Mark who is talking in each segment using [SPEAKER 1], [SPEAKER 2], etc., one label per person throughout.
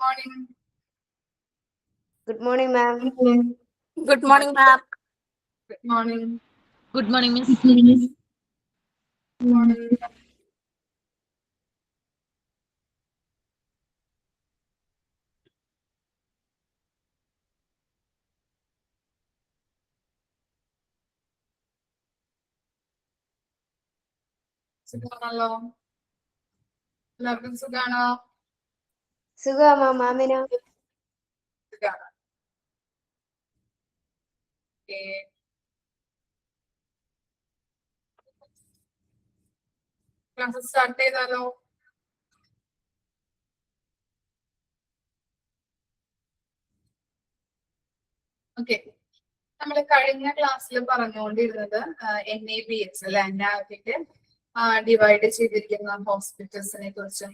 [SPEAKER 1] morning.
[SPEAKER 2] Good morning, ma'am.
[SPEAKER 3] Good morning, ma'am.
[SPEAKER 1] Good morning.
[SPEAKER 3] Good morning, Miss.
[SPEAKER 1] Good morning. സുഖാണല്ലോ? എല്ലാവർക്കും സുഖാണോ?
[SPEAKER 2] സുഖമാ മാമിനോ?
[SPEAKER 1] സുഖാണ്. Class start ചെയ്താലോ? Okay, നമ്മൾ കഴിഞ്ഞ ക്ലാസ്സിൽ പറഞ്ഞുകൊണ്ടിരുന്നത് NABH അല്ലെ, നാബിന്റെ ഡിവൈഡ് ചെയ്തിരിക്കുന്ന ഹോസ്പിറ്റൽസിനെ കുറിച്ചും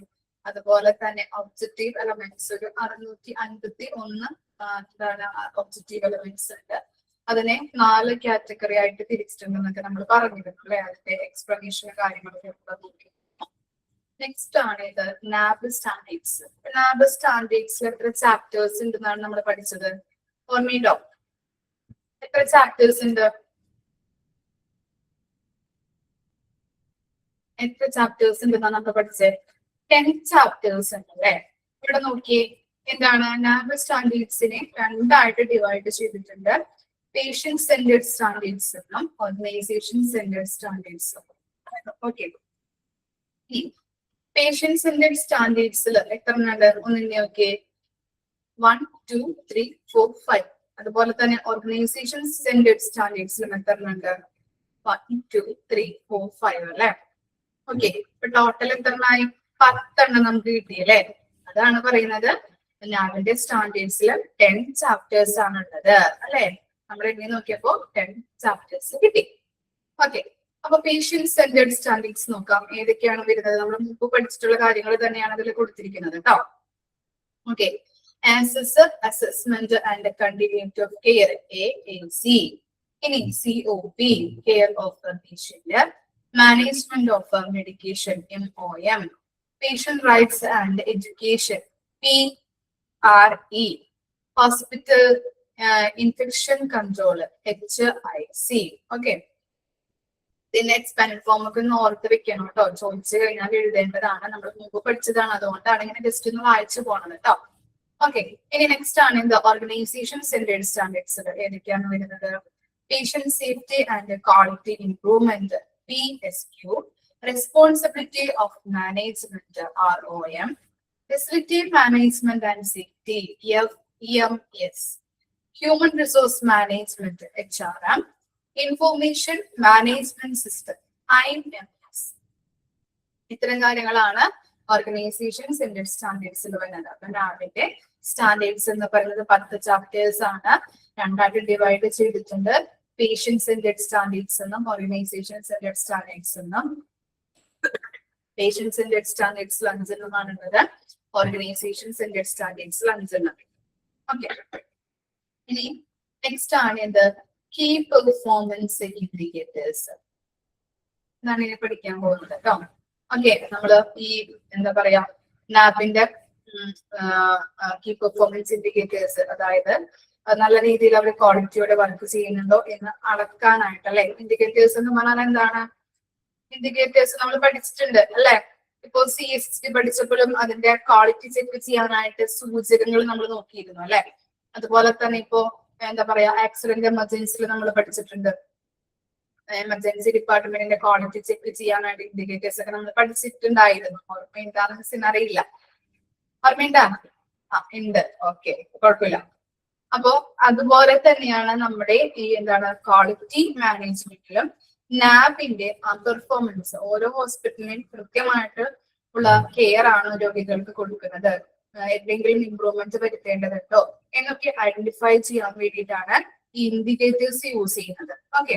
[SPEAKER 1] അതുപോലെ തന്നെ ഒബ്ജക്റ്റീവ് എലമെന്റ്സ് ഒരു 651 എന്താണ് ഒബ്ജക്റ്റീവ് എലമെന്റ്സ് ഉണ്ട്. അതിനെ 4 കാറ്റഗറി ആയിട്ട് തിരിച്ചിട്ടുണ്ടെന്നൊക്കെ നമ്മൾ പറഞ്ഞിരുന്നു അല്ലെ. അതിന്റെ എക്സ്പ്ലനേഷൻ കാര്യങ്ങളൊക്കെ നോക്കി. നെക്സ്റ്റ് ആണ് ഇത് നാബ് സ്റ്റാൻഡേർഡ്സ്. നാബ് സ്റ്റാൻഡേർഡ്സിൽ എത്ര ചാപ്റ്റേഴ്സ് ഉണ്ടെന്നാണ് നമ്മൾ പഠിച്ചത്? ഓർമ്മയുണ്ടോ? എത്ര ചാപ്റ്റേഴ്സ് ഉണ്ട്? എത്ര ചാപ്റ്റേഴ്സ് ഉണ്ടെന്നാണ് നമ്മൾ പഠിച്ചത്? 10 ചാപ്റ്റേഴ്സ് ഉണ്ട് അല്ലെ. ഇവിടെ നോക്കിയേ, എന്താണ് നാബ് സ്റ്റാൻഡേർഡ്സിനെ 2ആയിട്ട് ഡിവൈഡ് ചെയ്തിട്ടുണ്ട്. പേഷ്യന്റ് സെന്റേർഡ് സ്റ്റാൻഡേർഡ്സ് എന്നും organization centered standards. Okay, patient centered സ്റ്റാൻഡേർഡ്സിൽ എത്ര ഉണ്ട്? ഒന്നിനെ നോക്കിയേ, 1 2 3 4 5. അതുപോലെ തന്നെ ഓർഗനൈസേഷൻ സെന്റേർഡ് സ്റ്റാൻഡേർഡ്സിലും എത്ര ഉണ്ട്? 1 2 3 4 5 അല്ലെ. ഓക്കെ, ഇപ്പൊ ടോട്ടൽ എത്രണ്ണായി? 10 നമുക്ക് കിട്ടിയല്ലേ. അതാണ് പറയുന്നത് നാബിന്റെ സ്റ്റാൻഡേർഡ്സിൽ 10 ചാപ്റ്റേഴ്സ് ആണ് ഉള്ളത് അല്ലെ. നമ്മൾ എണ്ണി നോക്കിയപ്പോ 10 ചാപ്റ്റേഴ്സ് കിട്ടി. ഓക്കെ, അപ്പൊ പേഷ്യന്റ് സെന്റേർഡ് സ്റ്റാൻഡേർഡ്സ് നോക്കാം. ഏതൊക്കെയാണ് വരുന്നത്? നമ്മൾ മുമ്പ് പഠിച്ചിട്ടുള്ള കാര്യങ്ങൾ തന്നെയാണ് അതിൽ കൊടുത്തിരിക്കുന്നത് കേട്ടോ. Okay, assessment and continuity of care, AAC. ഇനി COP, care of the patient. Management of medication, MOM. Patient rights and education, PRE. Hospital infection control, HIC. Okay, ഇതിന്റെ എക്സ്പാൻഡ് ഫോം ഒക്കെ ഒന്ന് ഓർത്ത് വെക്കണം കേട്ടോ. ചോദിച്ചു കഴിഞ്ഞാൽ എഴുതേണ്ടതാണ്. നമ്മൾ മുമ്പ് പഠിച്ചതാണ്, അതുകൊണ്ടാണ് ഇങ്ങനെ ജസ്റ്റ് ഒന്ന് വായിച്ചു പോണത് കേട്ടോ. ഓക്കെ, ഇനി നെക്സ്റ്റ് ആണ് ഇത് ഓർഗനൈസേഷൻ സെന്റേർഡ് സ്റ്റാൻഡേർഡ്സ്. ഏതൊക്കെയാണ് വരുന്നത്? Patient safety and quality improvement, PSQ. Responsibility of management, ROM. Facility management and safety, EMS. Human resource management, HRM. Information management system, IMS. ഇത്തരം കാര്യങ്ങളാണ് ഓർഗനൈസേഷൻ സെന്റേർഡ് സ്റ്റാൻഡേർഡ്സിൽ വരുന്നത്. അപ്പൊ നാബിന്റെ സ്റ്റാൻഡേർഡ്സ് എന്ന് പറയുന്നത് 10 ചാപ്റ്റേഴ്സ് ആണ്. 2ആയിട്ട് ഡിവൈഡ് ചെയ്തിട്ടുണ്ട്. പേഷ്യന്റ് സെന്റേർഡ് സ്റ്റാൻഡേർഡ്സ് എന്നും organization centered standards എന്നും. പേഷ്യന്റ് സെന്റേർഡ് സ്റ്റാൻഡേർഡ്സിൽ 5 എണ്ണമാണ് ഉള്ളത്. ഓർഗനൈസേഷൻ സെന്റേർഡ് സ്റ്റാൻഡേർഡ്സിൽ 5 എണ്ണം. ഓക്കെ, ഇനി നെക്സ്റ്റ് ആണ് ഇത് കീ പെർഫോമൻസ് ഇൻഡിക്കേറ്റേഴ്സ്. ഇതാണ് ഇനി പഠിക്കാൻ പോകുന്നത് കേട്ടോ. ഓക്കെ, നമ്മള് ഈ എന്താ പറയാ നാബിന്റെ കീ പെർഫോമൻസ് ഇൻഡിക്കേറ്റേഴ്സ്, അതായത് നല്ല രീതിയിൽ അവർ ക്വാളിറ്റിയോടെ വർക്ക് ചെയ്യുന്നുണ്ടോ എന്ന് അളക്കാനായിട്ട് അല്ലെ. ഇൻഡിക്കേറ്റേഴ്സ് എന്ന് പറഞ്ഞാൽ എന്താണ്? ഇൻഡിക്കേറ്റേഴ്സ് നമ്മൾ പഠിച്ചിട്ടുണ്ട് അല്ലെ. ഇപ്പോ CST പഠിച്ചപ്പോഴും അതിന്റെ ക്വാളിറ്റി ചെക്ക് ചെയ്യാനായിട്ട് സൂചകങ്ങൾ നമ്മൾ നോക്കിയിരുന്നു അല്ലെ. അതുപോലെ തന്നെ ഇപ്പോ എന്താ പറയാ ആക്സിഡന്റ് എമർജൻസിയിൽ നമ്മൾ പഠിച്ചിട്ടുണ്ട്. എമർജൻസി ഡിപ്പാർട്ട്മെന്റിന്റെ ക്വാളിറ്റി ചെക്ക് ചെയ്യാനായിട്ട് ഇൻഡിക്കേറ്റേഴ്സ് ഒക്കെ നമ്മൾ പഠിച്ചിട്ടുണ്ടായിരുന്നു. ഓർമ്മയുണ്ടാകുന്ന അറിയില്ല. ഓർമ്മയുണ്ടാ? ഉണ്ട്. ഓക്കെ, കുഴപ്പമില്ല. അപ്പോ അതുപോലെ തന്നെയാണ് നമ്മുടെ ഈ എന്താണ് ക്വാളിറ്റി മാനേജ്മെന്റിലും നാബിന്റെ പെർഫോമൻസ്. ഓരോ ഹോസ്പിറ്റലിനും കൃത്യമായിട്ട് ഉള്ള കെയർ ആണ് രോഗികൾക്ക് കൊടുക്കുന്നത്. എന്തെങ്കിലും ഇംപ്രൂവ്മെന്റ് വരുത്തേണ്ടതുണ്ടോ എന്നൊക്കെ ഐഡന്റിഫൈ ചെയ്യാൻ വേണ്ടിയിട്ടാണ് ഈ ഇൻഡിക്കേറ്റേഴ്സ് യൂസ് ചെയ്യുന്നത്. ഓക്കെ,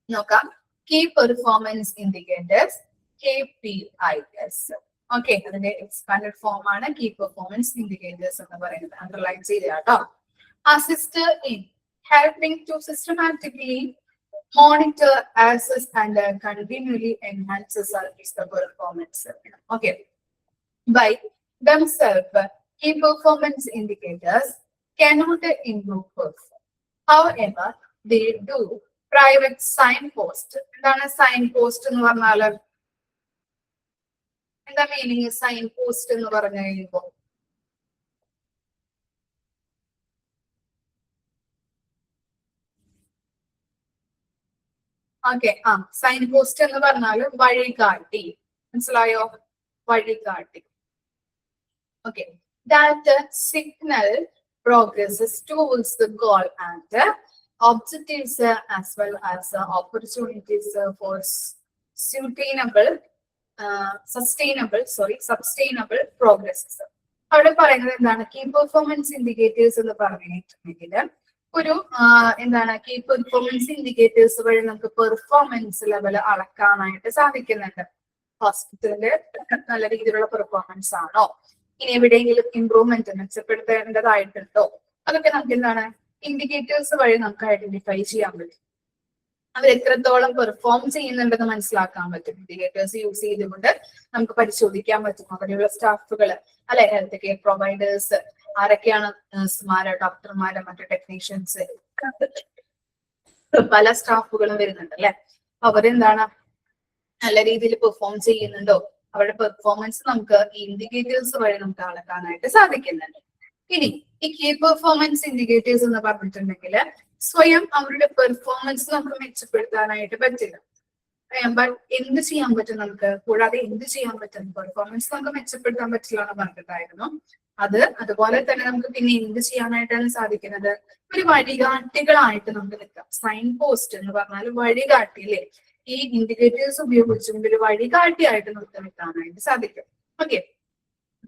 [SPEAKER 1] നോക്കാം. Key performance indicators, KPIs. Okay, അതിന്റെ എക്സ്പാൻഡഡ് ഫോം ആണ് കീ പെർഫോമൻസ് ഇൻഡിക്കേറ്റേഴ്സ് എന്ന് പറയുന്നത്. അണ്ടർലൈൻ ചെയ്ത കേട്ടോ. Assist in helping to systematically monitor, assess, and continually enhance service the performance. Okay, by themselves, key performance indicators cannot improve performance. However, they do. Private signpost. എന്താണ് signpost എന്ന് പറഞ്ഞാൽ? എന്താ meaning signpost എന്ന് പറഞ്ഞു കഴിയുമ്പോൾ? Okay, sign post എന്ന് പറഞ്ഞാൽ വഴികാട്ടി. മനസ്സിലായോ? വഴികാട്ടി. Okay, that signal progresses towards the goal and objectives as well as opportunities for sustainable progresses. അവിടെ പറയുന്നത് എന്താണ്? കീ പെർഫോമൻസ് ഇൻഡിക്കേറ്റേഴ്സ് എന്ന് പറഞ്ഞിട്ടുണ്ടെങ്കിൽ ഒരു എന്താണ് കീ പെർഫോമൻസ് ഇൻഡിക്കേറ്റേഴ്സ് വഴി നമുക്ക് പെർഫോമൻസ് ലെവൽ അളക്കാനായിട്ട് സാധിക്കുന്നുണ്ട്. ഹോസ്പിറ്റലില് നല്ല രീതിയിലുള്ള പെർഫോമൻസ് ആണോ, ഇനി എവിടെയെങ്കിലും ഇംപ്രൂവ്മെന്റ് മെച്ചപ്പെടുത്തേണ്ടതായിട്ടുണ്ടോ, അതൊക്കെ നമുക്ക് എന്താണ് ഇൻഡിക്കേറ്റേഴ്സ് വഴി നമുക്ക് ഐഡന്റിഫൈ ചെയ്യാൻ പറ്റും. അവർ എത്രത്തോളം പെർഫോം ചെയ്യുന്നുണ്ടെന്ന് മനസ്സിലാക്കാൻ പറ്റും. ഇൻഡിക്കേറ്റേഴ്സ് യൂസ് ചെയ്തുകൊണ്ട് നമുക്ക് പരിശോധിക്കാൻ പറ്റും. അവിടെയുള്ള സ്റ്റാഫുകൾ അല്ലെ, ഹെൽത്ത് കെയർ പ്രൊവൈഡേഴ്സ് ആരൊക്കെയാണ്, നഴ്സുമാര്, ഡോക്ടർമാര്, മറ്റു ടെക്നീഷ്യൻസ്, പല സ്റ്റാഫുകളും വരുന്നുണ്ട് അല്ലെ. അവരെന്താണ് നല്ല രീതിയിൽ പെർഫോം ചെയ്യുന്നുണ്ടോ, അവരുടെ പെർഫോമൻസ് നമുക്ക് ഇൻഡിക്കേറ്റേഴ്സ് വഴി നമുക്ക് അളക്കാനായിട്ട് സാധിക്കുന്നുണ്ട്. ഇനി ഈ കീ പെർഫോമൻസ് ഇൻഡിക്കേറ്റേഴ്സ് എന്ന് പറഞ്ഞിട്ടുണ്ടെങ്കിൽ സ്വയം അവരുടെ പെർഫോമൻസ് നമുക്ക് മെച്ചപ്പെടുത്താനായിട്ട് പറ്റില്ല. ബട്ട് എന്ത് ചെയ്യാൻ പറ്റും നമുക്ക്? കൂടാതെ എന്ത് ചെയ്യാൻ പറ്റും? പെർഫോമൻസ് നമുക്ക് മെച്ചപ്പെടുത്താൻ പറ്റില്ല എന്ന് പറഞ്ഞിട്ടായിരുന്നു. അതുപോലെ തന്നെ നമുക്ക് പിന്നെ എന്ത് ചെയ്യാനായിട്ടാണ് സാധിക്കുന്നത്? ഒരു വഴികാട്ടികളായിട്ട് നമുക്ക് നിൽക്കാം. സൈൻ പോസ്റ്റ് എന്ന് പറഞ്ഞാൽ വഴികാട്ടിയില്ലേ, ഈ ഇൻഡിക്കേറ്റേഴ്സ് ഉപയോഗിച്ചുകൊണ്ട് ഒരു വഴികാട്ടിയായിട്ട് നമുക്ക് നിൽക്കാനായിട്ട് സാധിക്കും. ഓക്കെ,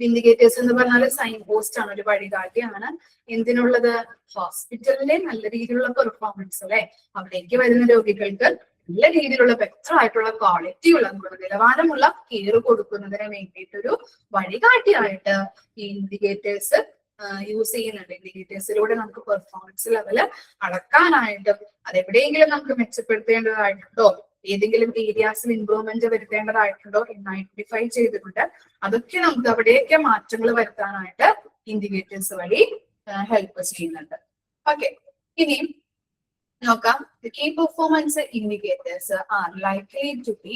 [SPEAKER 1] ഇൻഡിക്കേറ്റേഴ്സ് എന്ന് പറഞ്ഞാൽ സൈൻ പോസ്റ്റ് ആണ്, ഒരു വഴികാട്ടിയാണ്. എന്തിനുള്ളത്? ഹോസ്പിറ്റലിലെ നല്ല രീതിയിലുള്ള പെർഫോമൻസ് അല്ലെ, അവിടേക്ക് വരുന്ന രോഗികൾക്ക് നല്ല രീതിയിലുള്ള ബെറ്റർ ആയിട്ടുള്ള ക്വാളിറ്റി ഉള്ള നിലവാരമുള്ള കെയർ കൊടുക്കുന്നതിന് വേണ്ടിയിട്ടൊരു വഴികാട്ടിയായിട്ട് ഈ ഇൻഡിക്കേറ്റേഴ്സ് യൂസ് ചെയ്യുന്നുണ്ട്. ഇൻഡിക്കേറ്റേഴ്സിലൂടെ നമുക്ക് പെർഫോമൻസ് ലെവല് അളക്കാനായിട്ടും അതെവിടെയെങ്കിലും നമുക്ക് മെച്ചപ്പെടുത്തേണ്ടതായിട്ടുണ്ടോ, ഏതെങ്കിലും ഏരിയാസിൽ ഇംപ്രൂവ്മെന്റ് വരുത്തേണ്ടതായിട്ടുണ്ടോ എന്ന് ഐഡന്റിഫൈ ചെയ്തുകൊണ്ട് അതൊക്കെ നമുക്ക് അവിടെയൊക്കെ മാറ്റങ്ങൾ വരുത്താനായിട്ട് ഇൻഡിക്കേറ്റേഴ്സ് വഴി ഹെൽപ്പ് ചെയ്യുന്നുണ്ട്. ഓക്കെ, ഇനി നോക്കാം. The key performance indicators are likely to be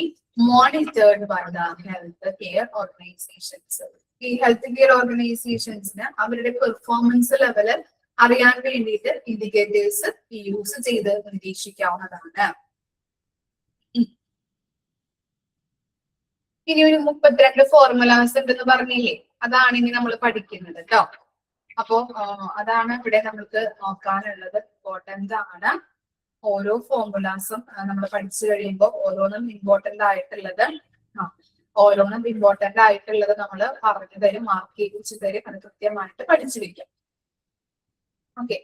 [SPEAKER 1] monitored by the health care organizations. ഈ ഹെൽത്ത് കെയർ ഓർഗനൈസേഷൻസിന് അവരുടെ പെർഫോമൻസ് ലെവല് അറിയാൻ വേണ്ടിയിട്ട് ഇൻഡിക്കേറ്റേഴ്സ് യൂസ് ചെയ്ത് നിരീക്ഷിക്കാവുന്നതാണ്. ഇനി ഒരു 32 ഫോർമുലാസ് ഉണ്ടെന്ന് പറഞ്ഞില്ലേ, അതാണ് ഇനി നമ്മൾ പഠിക്കുന്നത് കേട്ടോ. അപ്പോ അതാണ് ഇവിടെ നമുക്ക് നോക്കാനുള്ളത്. ഇമ്പോർട്ടന്റ് ആണ്. ഓരോ ഫോർമുലാസും നമ്മൾ പഠിച്ചു കഴിയുമ്പോൾ ഓരോന്നും ഇമ്പോർട്ടന്റ് ആയിട്ടുള്ളത് നമ്മൾ പറഞ്ഞു തരും, മാർക്ക് ചെയ്യിച്ചു തരും. അത് കൃത്യമായിട്ട് പഠിച്ചു വെക്കാം. ഓക്കെ,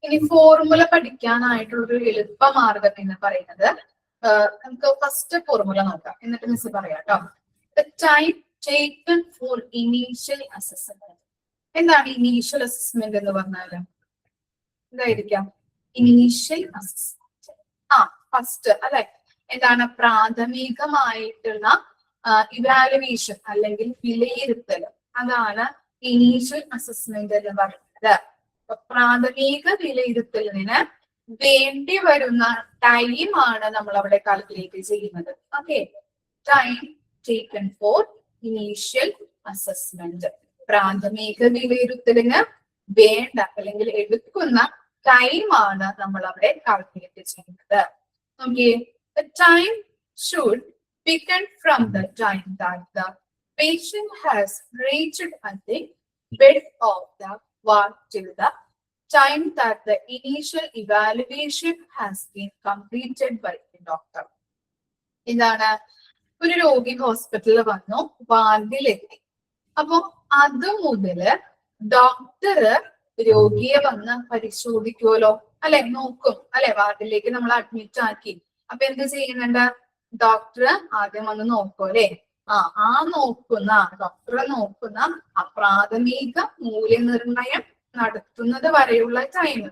[SPEAKER 1] ഇനി ഫോർമുല പഠിക്കാനായിട്ടുള്ളൊരു എളുപ്പമാർഗം എന്ന് പറയുന്നത് നമുക്ക് ഫസ്റ്റ് ഫോർമുല നോക്കാം, എന്നിട്ട് മിസ് പറയാം കേട്ടോ. The time taken for initial assessment. എന്താണ് ഇനീഷ്യൽ അസസ്മെന്റ് എന്ന് പറഞ്ഞാല്? എന്തായിരിക്കാം ഇനീഷ്യൽ അസസ്മെന്റ്? ഫസ്റ്റ് അല്ലെ, എന്താണ് പ്രാഥമികമായിട്ടുള്ള ഇവാലുവേഷൻ അല്ലെങ്കിൽ വിലയിരുത്തൽ, അതാണ് ഇനീഷ്യൽ അസസ്മെന്റ് എന്ന് പറയുന്നത്. പ്രാഥമിക വിലയിരുത്തലിന് വേണ്ടി വരുന്ന ടൈമാണ് നമ്മൾ അവിടെ കാൽക്കുലേറ്റ് ചെയ്യുന്നത്. Okay, time taken for initial assessment. പ്രാഥമിക വിലയിരുത്തലിന് വേണ്ട അല്ലെങ്കിൽ എടുക്കുന്ന ടൈമാണ് നമ്മൾ അവിടെ കാൽക്കുലേറ്റ് ചെയ്യുന്നത്. Okay, the time should begin from the time that the patient has reached at the bed of the ward till the time that the initial evaluation has been completed by the doctor. ഇതാണ് ഒരു രോഗി ഹോസ്പിറ്റലിൽ വന്നു, വാർഡിലെത്തി. അപ്പൊ അത് മുതല് doctor രോഗിയെ വന്ന് പരിശോധിക്കുമല്ലോ അല്ലെ, നോക്കും അല്ലെ. വാർഡിലേക്ക് നമ്മൾ അഡ്മിറ്റ് ആക്കി, അപ്പൊ എന്ത് ചെയ്യുന്നുണ്ട്? ഡോക്ടർ ആദ്യം വന്ന് നോക്കും അല്ലെ. ഡോക്ടറെ നോക്കുന്ന പ്രാഥമിക മൂല്യനിർണയം നടത്തുന്നത് വരെയുള്ള ടൈം.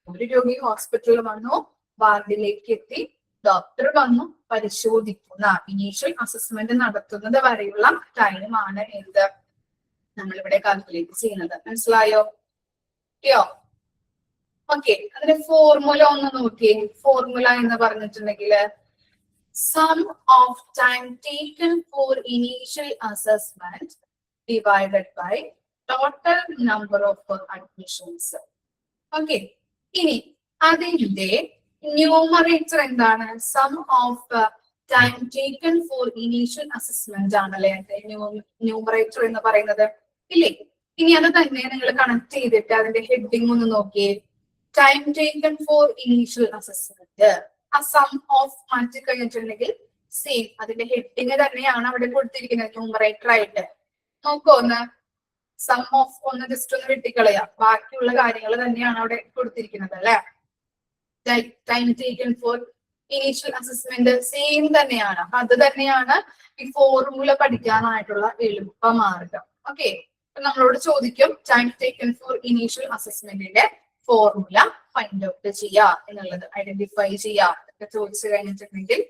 [SPEAKER 1] ഒരു രോഗി ഹോസ്പിറ്റലിൽ വന്നു, വാർഡിലേക്ക് എത്തി, ഡോക്ടർ വന്നു പരിശോധിക്കുന്ന ഇനീഷ്യൽ അസസ്മെന്റ് നടത്തുന്നത് വരെയുള്ള ടൈമാണ് എന്ത്? നമ്മളിവിടെ കാൽക്കുലേറ്റ് ചെയ്യുന്നത്. മനസ്സിലായോ? യോ ഓക്കെ. അതിന്റെ ഫോർമുല ഒന്ന് നോക്കിയേ. ഫോർമുല എന്ന് പറഞ്ഞിട്ടുണ്ടെങ്കിൽ sum of time taken for initial assessment divided by total number of admissions. Okay. ഇനി അതിന്റെ ന്യൂമറേറ്റർ എന്താണ്? Sum of time taken for initial assessment ആണല്ലേ ന്യൂമറേറ്റർ എന്ന് പറയുന്നത്, ഇല്ലേ? ഇനി അത് തന്നെ നിങ്ങൾ കണക്ട് ചെയ്തിട്ട് അതിന്റെ ഹെഡിങ് ഒന്ന് നോക്കിയേ. Time taken for initial assessment, ആ സം ഓഫ് മാറ്റി കഴിഞ്ഞിട്ടുണ്ടെങ്കിൽ സെയിം അതിന്റെ ഹെഡിങ് തന്നെയാണ് അവിടെ കൊടുത്തിരിക്കുന്നത് ന്യൂമറേറ്റർ ആയിട്ട്. നോക്കൂ ഒന്ന്, സം ഓഫ് ഒന്ന് ജസ്റ്റ് ഒന്ന് വെട്ടിക്കളയാം, ബാക്കിയുള്ള കാര്യങ്ങൾ തന്നെയാണ് അവിടെ കൊടുത്തിരിക്കുന്നത് അല്ലെ. Time taken for initial assessment same തന്നെയാണ്. അപ്പൊ അത് തന്നെയാണ് ഈ ഫോർമുല പഠിക്കാനായിട്ടുള്ള എളുപ്പമാർഗം. ഓക്കെ. നമ്മളോട് ചോദിക്കും ടൈം ടേക്കൺ ഫോർ ഇനീഷ്യൽ അസസ്മെന്റിന്റെ ഫോർമുല ഫൈൻഡ് ഔട്ട് ചെയ്യുക എന്നുള്ളത്, ഐഡന്റിഫൈ ചെയ്യുക ഒക്കെ ചോദിച്ചു കഴിഞ്ഞിട്ടുണ്ടെങ്കിൽ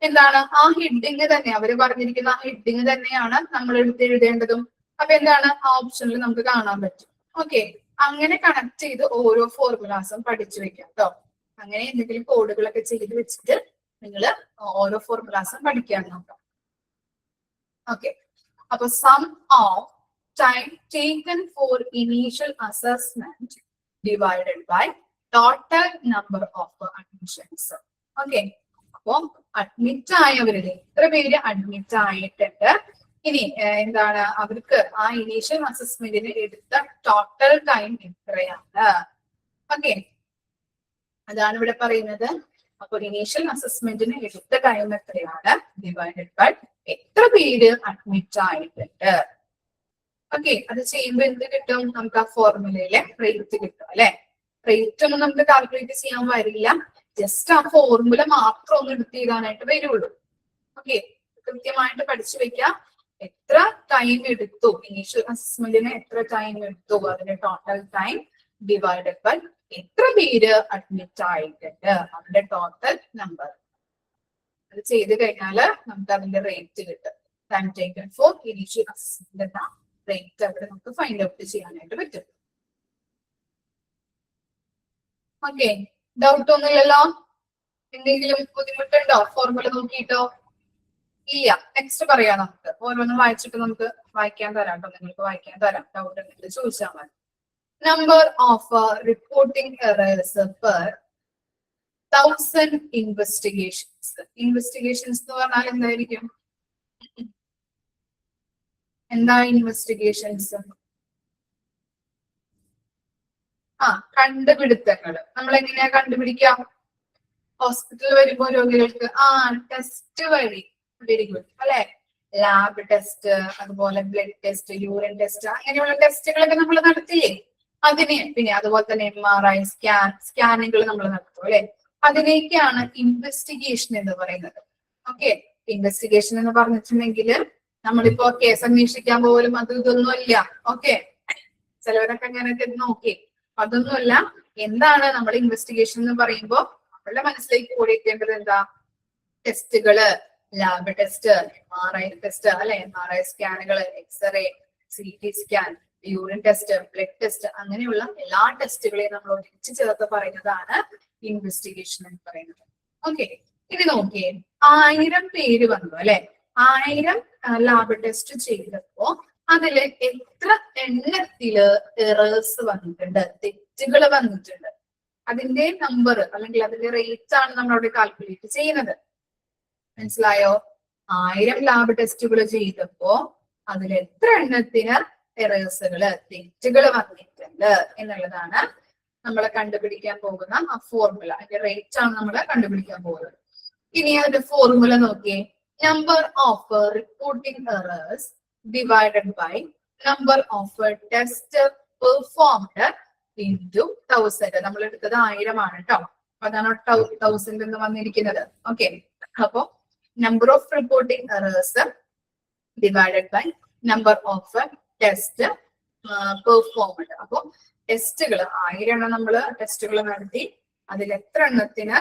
[SPEAKER 1] എന്താണ് ആ ഹെഡിങ് തന്നെ അവര് പറഞ്ഞിരിക്കുന്ന ആ ഹെഡിങ് തന്നെയാണ് നമ്മൾ എടുത്ത് എഴുതേണ്ടതും. അപ്പൊ എന്താണ് ആ ഓപ്ഷനിൽ നമുക്ക് കാണാൻ പറ്റും. ഓക്കെ. അങ്ങനെ കണക്ട് ചെയ്ത് ഓരോ ഫോർമുലാസും പഠിച്ചു വെക്കാം കേട്ടോ. അങ്ങനെ എന്തെങ്കിലും കോഡുകളൊക്കെ ചെയ്ത് വെച്ചിട്ട് നിങ്ങൾ ഓരോ ഫോർമുലാസും പഠിക്കാൻ നോക്കാം. ഓക്കെ. അപ്പൊ sum of time taken for initial assessment divided by total number of admissions. Okay. അപ്പൊ അഡ്മിറ്റ് ആയവരിൽ എത്ര പേര് അഡ്മിറ്റ് ആയിട്ടുണ്ട്, ഇനി എന്താണ് അവർക്ക് ആ ഇനീഷ്യൽ അസസ്മെന്റിന് എടുത്ത ടോട്ടൽ ടൈം എത്രയാണ്. ഓക്കെ. അതാണ് ഇവിടെ പറയുന്നത്. അപ്പൊ ഇനീഷ്യൽ അസസ്മെന്റിന് എടുത്ത ടൈം എത്രയാണ് ഡിവൈഡഡ് ബൈ എത്ര പേര് അഡ്മിറ്റ് ആയിട്ടുണ്ട്. ഓക്കെ. അത് ചെയ്യുമ്പോൾ എന്ത് കിട്ടും? നമുക്ക് ആ ഫോർമുലയിലെ റേറ്റ് കിട്ടും അല്ലെ. റേറ്റ് ഒന്നും നമുക്ക് കാൽക്കുലേറ്റ് ചെയ്യാൻ വരില്ല, ജസ്റ്റ് ആ ഫോർമുല മാത്രം ഒന്ന് എടുത്ത് ചെയ്താനായിട്ട് വരുള്ളൂ. ഓക്കെ. കൃത്യമായിട്ട് പഠിച്ചു വെക്കാം. എത്ര ടൈം എടുത്തു ഇനീഷ്യൽ അസസ്മെന്റിന്, എത്ര ടൈം എടുത്തു, അതിന്റെ ടോട്ടൽ ടൈം ഡിവൈഡഡ് ബൈ എത്ര പേര് അഡ്മിറ്റ് ആയിട്ടുണ്ട്, അതിന്റെ ടോട്ടൽ നമ്പർ. അത് ചെയ്ത് കഴിഞ്ഞാല് നമുക്ക് അതിന്റെ റേറ്റ് കിട്ടും. Time taken for initial assessment എന്ന റേറ്റ് അവിടെ നമുക്ക് ഫൈൻഡ് ഔട്ട് ചെയ്യാനായിട്ട് പറ്റും. ഓക്കെ. ഡൗട്ട് ഒന്നുമില്ലല്ലോ? എന്തെങ്കിലും ബുദ്ധിമുട്ടുണ്ടോ ഫോർമുല നോക്കിയിട്ടോ? ഇല്ല. നെക്സ്റ്റ് പറയാം. നമുക്ക് ഓരോന്നും വായിച്ചിട്ട് നമുക്ക് വായിക്കാൻ തരാം കേട്ടോ. നിങ്ങൾക്ക് വായിക്കാൻ തരാം. ഡൗട്ട് ഉണ്ടെങ്കിൽ ചോദിച്ചാൽ മതി. Number of reporting errors per 1000 investigations. Investigations എന്ന് പറഞ്ഞാൽ എന്തായിരിക്കും? എന്താ ഇൻവെസ്റ്റിഗേഷൻസ്? കണ്ടുപിടുത്തങ്ങൾ. നമ്മൾ എങ്ങനെയാ കണ്ടുപിടിക്കാം? ഹോസ്പിറ്റലിൽ വരുമ്പോ രോഗികൾക്ക് ടെസ്റ്റ് വഴി. വെരി ഗുഡ് അല്ലെ. ലാബ് ടെസ്റ്റ്, അതുപോലെ ബ്ലഡ് ടെസ്റ്റ്, യൂറിൻ ടെസ്റ്റ്, അങ്ങനെയുള്ള ടെസ്റ്റുകളൊക്കെ നമ്മൾ നടത്തില്ലേ? അതിനെ പിന്നെ അതുപോലെ തന്നെ MRI സ്കാനുകൾ നമ്മൾ നടത്തും അല്ലെ. അതിലേക്കാണ് ഇൻവെസ്റ്റിഗേഷൻ എന്ന് പറയുന്നത്. ഓക്കെ. ഇൻവെസ്റ്റിഗേഷൻ എന്ന് പറഞ്ഞിട്ടുണ്ടെങ്കിൽ നമ്മളിപ്പോ കേസ് അന്വേഷിക്കാൻ പോലും അത് ഇതൊന്നും ഇല്ല. ഓക്കെ. ചിലവരൊക്കെ അങ്ങനെയൊക്കെ നോക്കി. അതൊന്നുമല്ല. എന്താണ് നമ്മൾ ഇൻവെസ്റ്റിഗേഷൻ എന്ന് പറയുമ്പോൾ നമ്മളുടെ മനസ്സിലേക്ക് ഓടിക്കേണ്ടത് എന്താ? ടെസ്റ്റുകള്, ലാബ് ടെസ്റ്റ്, MRI ടെസ്റ്റ് അല്ലെ, MRI സ്കാനുകള്, x-ray, CT scan, urine test, blood test, അങ്ങനെയുള്ള എല്ലാ ടെസ്റ്റുകളെയും നമ്മൾ ഒന്നിച്ച് ചേർത്ത് പറയുന്നതാണ് ഇൻവെസ്റ്റിഗേഷൻ എന്ന് പറയുന്നത്. ഓക്കെ. ഇനി നോക്കിയേ, 1000 പേര് വന്നു അല്ലെ. 1000 ലാബ് ടെസ്റ്റ് ചെയ്തപ്പോ അതില് എത്ര എണ്ണത്തില് എറേഴ്സ് വന്നിട്ടുണ്ട്, തെറ്റുകൾ വന്നിട്ടുണ്ട്, അതിന്റെ നമ്പർ അല്ലെങ്കിൽ അതിന്റെ റേറ്റ് ആണ് നമ്മൾ അവിടെ കാൽക്കുലേറ്റ് ചെയ്യുന്നത്. മനസ്സിലായോ? 1000 ലാബ് ടെസ്റ്റുകൾ ചെയ്തപ്പോ അതിൽ എത്ര എണ്ണത്തിന് എറേഴ്സുകള്, തെറ്റുകൾ വന്നിട്ടുണ്ട് എന്നുള്ളതാണ് നമ്മൾ കണ്ടുപിടിക്കാൻ പോകുന്ന ആ ഫോർമുല. അതിന്റെ റേറ്റ് ആണ് നമ്മൾ കണ്ടുപിടിക്കാൻ പോകുന്നത്. ഇനി അതിന്റെ ഫോർമുല നോക്കിയേ. Number of reporting errors divided by number of test performed into 1000. നമ്മൾ എടുത്തത് 1000 ആണ് കേട്ടോ. അതാണ് 1000 എന്ന് വന്നിരിക്കുന്നത്. ഓക്കെ. അപ്പൊ number of reporting errors divided by number of test performed. അപ്പൊ ടെസ്റ്റുകൾ 1000 എണ്ണം നമ്മൾ ടെസ്റ്റുകൾ നടത്തി, അതിൽ എത്ര എണ്ണത്തിന്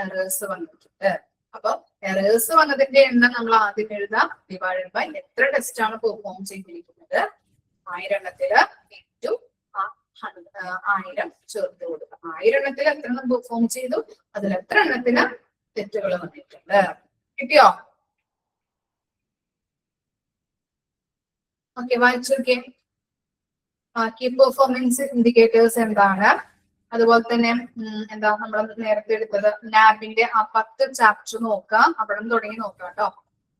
[SPEAKER 1] എറേഴ്സ് വന്നിട്ടുണ്ട്. അപ്പൊ എറേഴ്സ് വന്നതിന്റെ എണ്ണം നമ്മൾ ആദ്യം എഴുതാം, ഡിവൈഡഡ് ബൈ എത്ര ടെസ്റ്റ് ആണ് പെർഫോം ചെയ്തിരിക്കുന്നത്, 1000 ഇൻറ്റു 1000 ചേർത്ത് കൊടുക്കുക. 1000 എണ്ണത്തിൽ എത്ര എണ്ണം പെർഫോം ചെയ്തു, അതിൽ എത്ര എണ്ണത്തിന് തെറ്റുകൾ വന്നിട്ടുണ്ട്. കിട്ടിയോ? ഓക്കെ, വായിച്ചോക്കെ. കീ പെർഫോമൻസ് ഇൻഡിക്കേറ്റേഴ്സ് എന്താണ്, അതുപോലെ തന്നെ എന്താ നമ്മൾ നേരത്തെ എടുത്തത് ലാബിന്റെ ആ 10 ചാപ്റ്റർ നോക്കാം. അവിടെ തുടങ്ങി നോക്കാം കേട്ടോ.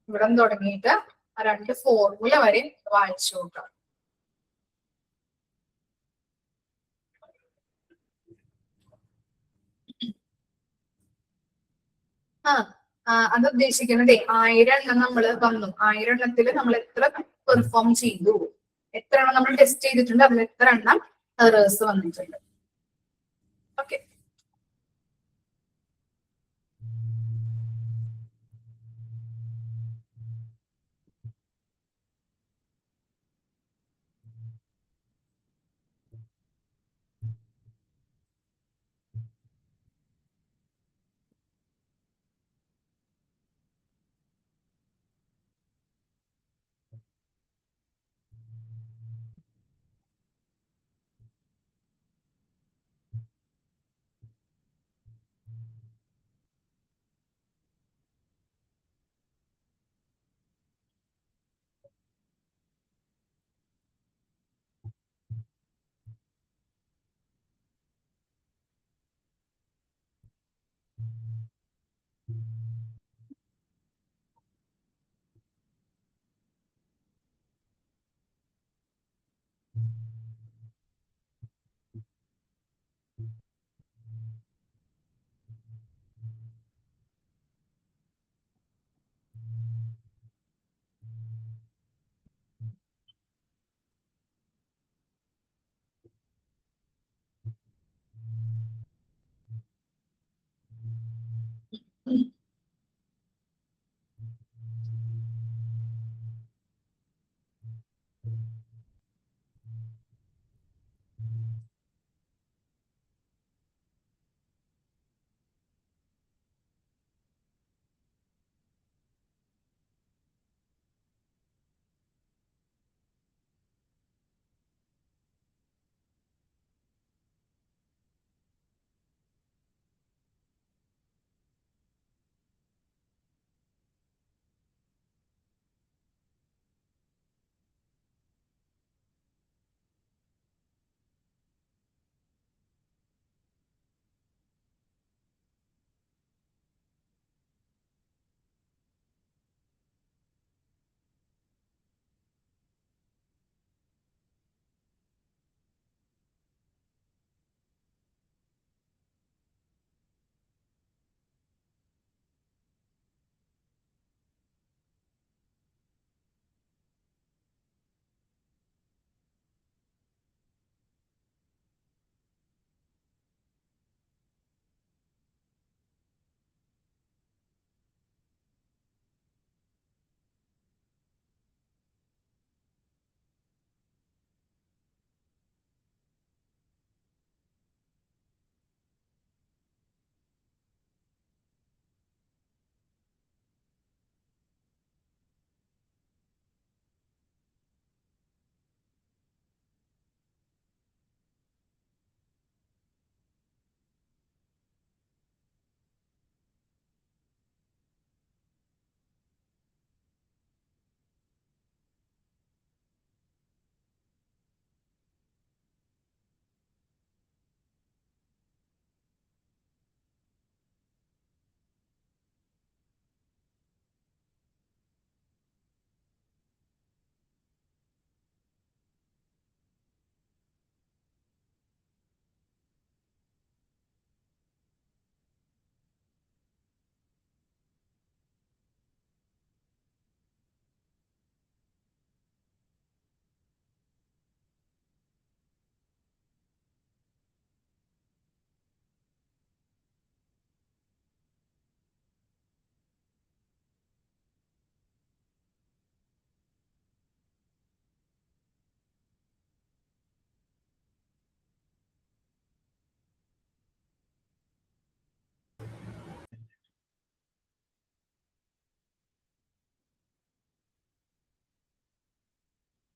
[SPEAKER 1] ഇവിടെ തുടങ്ങിയിട്ട് ആ 2 ഫോർമുല വരെ വായിച്ചു നോക്കാം. അത് ഉദ്ദേശിക്കുന്നത് 1000 എണ്ണം നമ്മൾ വന്നു, 1000 എണ്ണത്തിൽ നമ്മൾ എത്ര പെർഫോം ചെയ്തു, എത്ര എണ്ണം നമ്മൾ ടെസ്റ്റ് ചെയ്തിട്ടുണ്ട്, അതിൽ എത്ര എണ്ണം എറേഴ്സ് വന്നിട്ടുണ്ട്. Okay,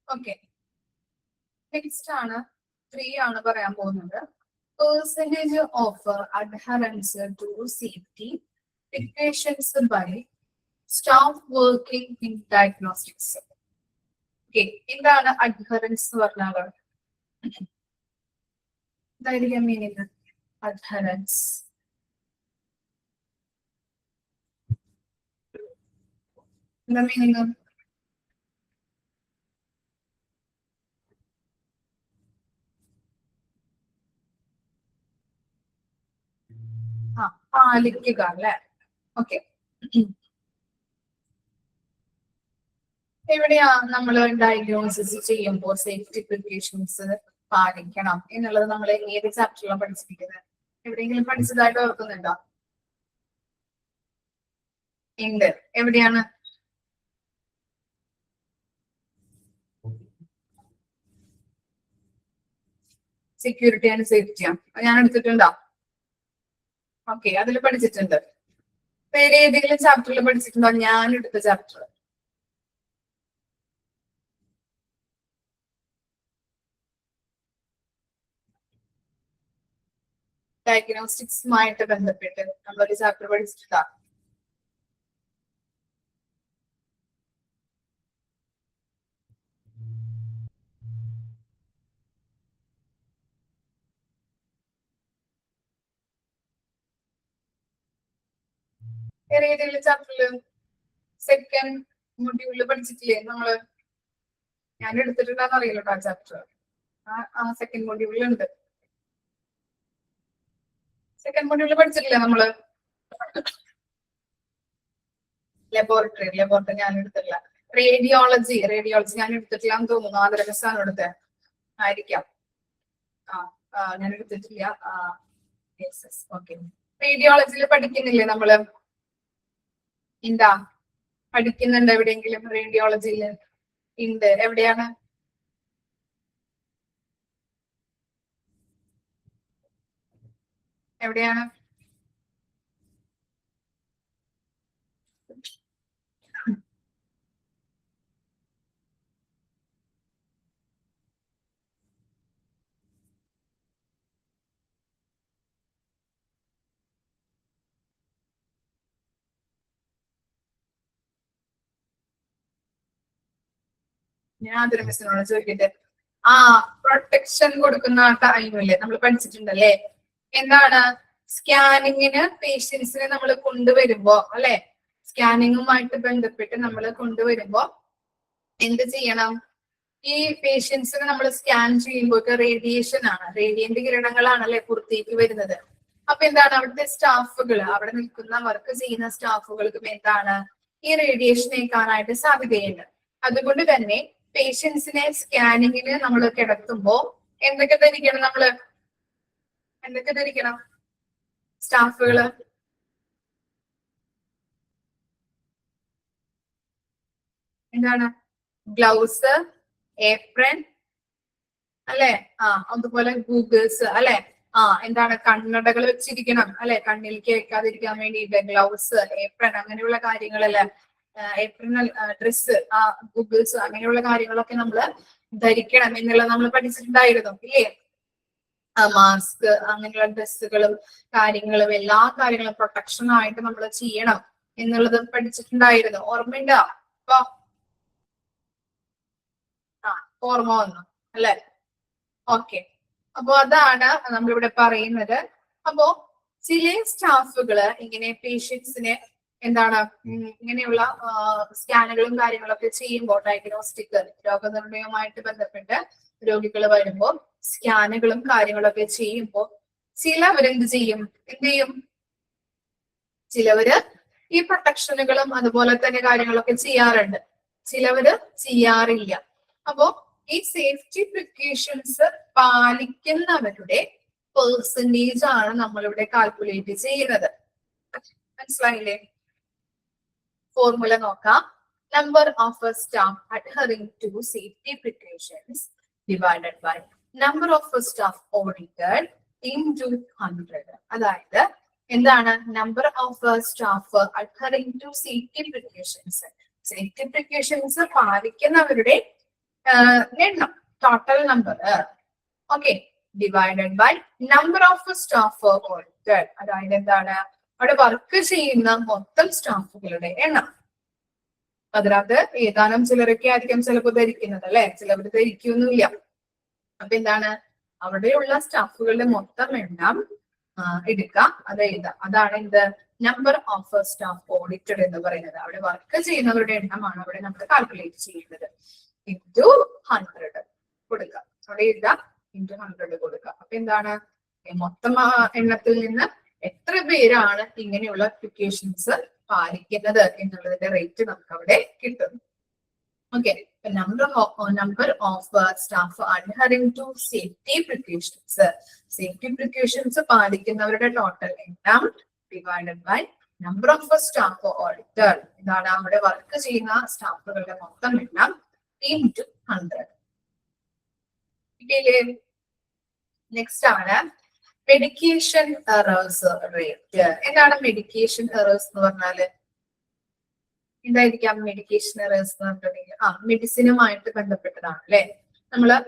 [SPEAKER 1] okay. നെക്സ്റ്റ് ആണ് 3 ആണ് പറയാൻ പോകുന്നത്. Percentage of adherence to safety precautions by staff working in diagnostics. Okay, എന്താണ് അഡ്ഹറൻസ് എന്ന് പറഞ്ഞാൽ? എന്തായിരിക്കും മീനിങ് അഡ്ഹറൻസ്? എന്താ മീനിങ്? പാലിക്കുക അല്ലെ? ഓക്കെ, എവിടെയാ നമ്മൾ ഡയഗ്നോസിസ് ചെയ്യുമ്പോൾ സേഫ്റ്റി പ്രിക്കോഷൻസ് പാലിക്കണം എന്നുള്ളത് നമ്മൾ ഏത് ചാപ്റ്ററിലാണ് പഠിച്ചിരിക്കുന്നത്? എവിടെയെങ്കിലും പഠിച്ചതായിട്ട് ഓർക്കുന്നുണ്ടോ? ഉണ്ട്. എവിടെയാണ്? സെക്യൂരിറ്റി ആൻഡ് സേഫ്റ്റിയാ ഞാൻ എടുത്തിട്ടുണ്ടോ? ഓക്കെ, അതിൽ പഠിച്ചിട്ടുണ്ട്. വേറെ ഏതെങ്കിലും ചാപ്റ്ററിൽ പഠിച്ചിട്ടുണ്ടോ? ഞാൻ എടുത്ത ചാപ്റ്റർ ഡയഗ്നോസ്റ്റിക്സുമായിട്ട് ബന്ധപ്പെട്ട് നമ്മളൊരു ചാപ്റ്റർ പഠിച്ചിട്ടുണ്ടോ? വേറെ ഏതെങ്കിലും ചാപ്റ്ററിൽ സെക്കൻഡ് മൊഡ്യൂളിൽ പഠിച്ചിട്ടില്ലേ നമ്മള്? ഞാൻ എടുത്തിട്ടുണ്ടെന്ന് അറിയില്ല കേട്ടോ ആ ചാപ്റ്റർ. ആ സെക്കൻഡ് മൊഡ്യൂളിലുണ്ട്. സെക്കൻഡ് മൊഡ്യൂളിൽ പഠിച്ചിട്ടില്ലേ നമ്മള്? ലബോറട്ടറി ഞാൻ എടുത്തിട്ടില്ല. റേഡിയോളജി ഞാൻ എടുത്തിട്ടില്ല എന്ന് തോന്നുന്നു. ആദരകസാണ് എടുത്തത് ആയിരിക്കാം. ഞാൻ എടുത്തിട്ടില്ല. ഓക്കെ, റേഡിയോളജിയിൽ പഠിക്കുന്നില്ലേ നമ്മള്? എന്താ പഠിക്കുന്നുണ്ട് എവിടെയെങ്കിലും? റേഡിയോളജിയിൽ ഉണ്ട്. എവിടെയാണ്? എവിടെയാണ്? ഞാൻ ആദ്യം മിസ്സിനോട് ചോദിക്കട്ടെ. പ്രൊട്ടക്ഷൻ കൊടുക്കുന്ന ടൈമില്ലേ നമ്മൾ പഠിച്ചിട്ടുണ്ടല്ലേ? എന്താണ് സ്കാനിങ്ങിന് പേഷ്യൻസിനെ നമ്മൾ കൊണ്ടുവരുമ്പോ അല്ലെ, സ്കാനിങ്ങുമായിട്ട് ബന്ധപ്പെട്ട് നമ്മൾ കൊണ്ടുവരുമ്പോ എന്ത് ചെയ്യണം? ഈ പേഷ്യൻസിനെ നമ്മൾ സ്കാൻ ചെയ്യുമ്പോൾ റേഡിയേഷൻ ആണ്, റേഡിയന്റ് കിരണങ്ങളാണല്ലേ പുറത്തേക്ക് വരുന്നത്. അപ്പൊ എന്താണ് അവിടുത്തെ സ്റ്റാഫുകൾ, അവിടെ നിൽക്കുന്ന വർക്ക് ചെയ്യുന്ന സ്റ്റാഫുകൾക്കും എന്താണ് ഈ റേഡിയേഷൻ ഏൽക്കാനായിട്ട് സാധ്യതയുണ്ട്. അതുകൊണ്ട് തന്നെ പേഷ്യൻസിനെ സ്കാനിങ്ങിന് നമ്മൾ കിടത്തുമ്പോ എന്തൊക്കെ ധരിക്കണം? നമ്മള് എന്തൊക്കെ ധരിക്കണം സ്റ്റാഫുകള്? എന്താണ്? ഗ്ലൗസ്, ഏപ്രൺ അല്ലെ? അതുപോലെ ഗൂഗിൾസ് അല്ലെ? എന്താണ്? കണ്ണടകൾ വെച്ചിരിക്കണം അല്ലെ, കണ്ണിൽ കേൾക്കാതിരിക്കാൻ വേണ്ടിയിട്ട്. ഗ്ലൗസ്, ഏപ്രൺ അങ്ങനെയുള്ള കാര്യങ്ങളല്ലേ? ഏപ്രൺ, ഡ്രസ്സ്, ഗൂഗിൾസ് അങ്ങനെയുള്ള കാര്യങ്ങളൊക്കെ നമ്മൾ ധരിക്കണം എന്നുള്ളത് നമ്മൾ പഠിച്ചിട്ടുണ്ടായിരുന്നു ഇല്ലേ? മാസ്ക് അങ്ങനെയുള്ള ഡ്രസ്സുകളും കാര്യങ്ങളും എല്ലാ കാര്യങ്ങളും പ്രൊട്ടക്ഷൻ ആയിട്ട് നമ്മൾ ചെയ്യണം എന്നുള്ളത് പഠിച്ചിട്ടുണ്ടായിരുന്നു. ഓർമ്മയുണ്ടോ? അപ്പൊ ഓർമ്മ വന്നു അല്ലെ? ഓക്കെ, അപ്പൊ അതാണ് നമ്മളിവിടെ പറയുന്നത്. അപ്പോ ചില സ്റ്റാഫുകള് ഇങ്ങനെ പേഷ്യൻസിനെ എന്താണ് ഇങ്ങനെയുള്ള സ്കാനുകളും കാര്യങ്ങളൊക്കെ ചെയ്യുമ്പോൾ, ഡയഗ്നോസ്റ്റിക് രോഗനിർണയവുമായിട്ട് ബന്ധപ്പെട്ട് രോഗികൾ വരുമ്പോൾ സ്കാനുകളും കാര്യങ്ങളൊക്കെ ചെയ്യുമ്പോൾ ചിലവരെന്ത് ചെയ്യും? ചിലവര് ഈ പ്രൊട്ടക്ഷനുകളും അതുപോലെ തന്നെ കാര്യങ്ങളൊക്കെ ചെയ്യാറുണ്ട്, ചിലവര് ചെയ്യാറില്ല. അപ്പോ ഈ സേഫ്റ്റി പ്രിക്കോഷൻസ് പാലിക്കുന്നവരുടെ പെർസെന്റേജ് ആണ് നമ്മളിവിടെ കാൽക്കുലേറ്റ് ചെയ്യുന്നത്. മനസ്സിലായില്ലേ? ഫോർമുല നോക്കാം. Number of staff adhering to safety precautions divided by number of staff audited into 100. അതായത് എന്താണ്? Number of staff adhering to safety precautions, safety precautions പാലിക്കുന്നവരുടെ എണ്ണം total number okay divided by number of staff audited. അതായത് എന്താണ്, അവിടെ work ചെയ്യുന്ന മൊത്തം സ്റ്റാഫുകളുടെ എണ്ണം. അതിനകത്ത് ഏതാനും ചിലരൊക്കെ ആയിരിക്കും ചിലപ്പോൾ ധരിക്കുന്നത് അല്ലെ, ചിലവർ ധരിക്കൊന്നുമില്ല. അപ്പൊ എന്താണ്, അവിടെയുള്ള സ്റ്റാഫുകളുടെ മൊത്തം എണ്ണം എടുക്കുക, അത് എഴുതാം. അതാണ് എന്ത്, നമ്പർ ഓഫ് സ്റ്റാഫ് ഓഡിറ്റഡ് എന്ന് പറയുന്നത്. അവിടെ വർക്ക് ചെയ്യുന്നവരുടെ എണ്ണമാണ് അവിടെ നമ്മൾ കാൽക്കുലേറ്റ് ചെയ്യുന്നത്. ഇൻറ്റു 100 കൊടുക്കുക, അവിടെ എഴുതാം ഇൻറ്റു 100 കൊടുക്കുക. അപ്പൊ എന്താണ്, മൊത്തം എണ്ണത്തിൽ നിന്ന് എത്ര പേരാണ് ഇങ്ങനെയുള്ള അപ്ലിക്കേഷൻസ് പാലിക്കുന്നത് എന്നുള്ളതിന്റെ റേറ്റ് നമുക്ക് അവിടെ കിട്ടും. Okay, number of staff adhering to safety precautions. Safety precautions പാലിക്കുന്നവരുടെ ടോട്ടൽ എണ്ണം divided by number of staff auditor. ഇതാണ് അവിടെ വർക്ക് ചെയ്യുന്ന സ്റ്റാഫുകളുടെ മൊത്തം എണ്ണം ഇൻറ്റു 100. നെക്സ്റ്റ് ആണ് മെഡിക്കേഷൻ എറേഴ്സ് റേറ്റ്. എന്താണ് മെഡിക്കേഷൻ എറേഴ്സ് എന്ന് പറഞ്ഞാല്? എന്തായിരിക്കാം മെഡിക്കേഷൻ എറേഴ്സ് എന്ന് പറഞ്ഞിട്ടുണ്ടെങ്കിൽ മെഡിസിനുമായിട്ട് ബന്ധപ്പെട്ടതാണ് അല്ലെ. നമ്മള്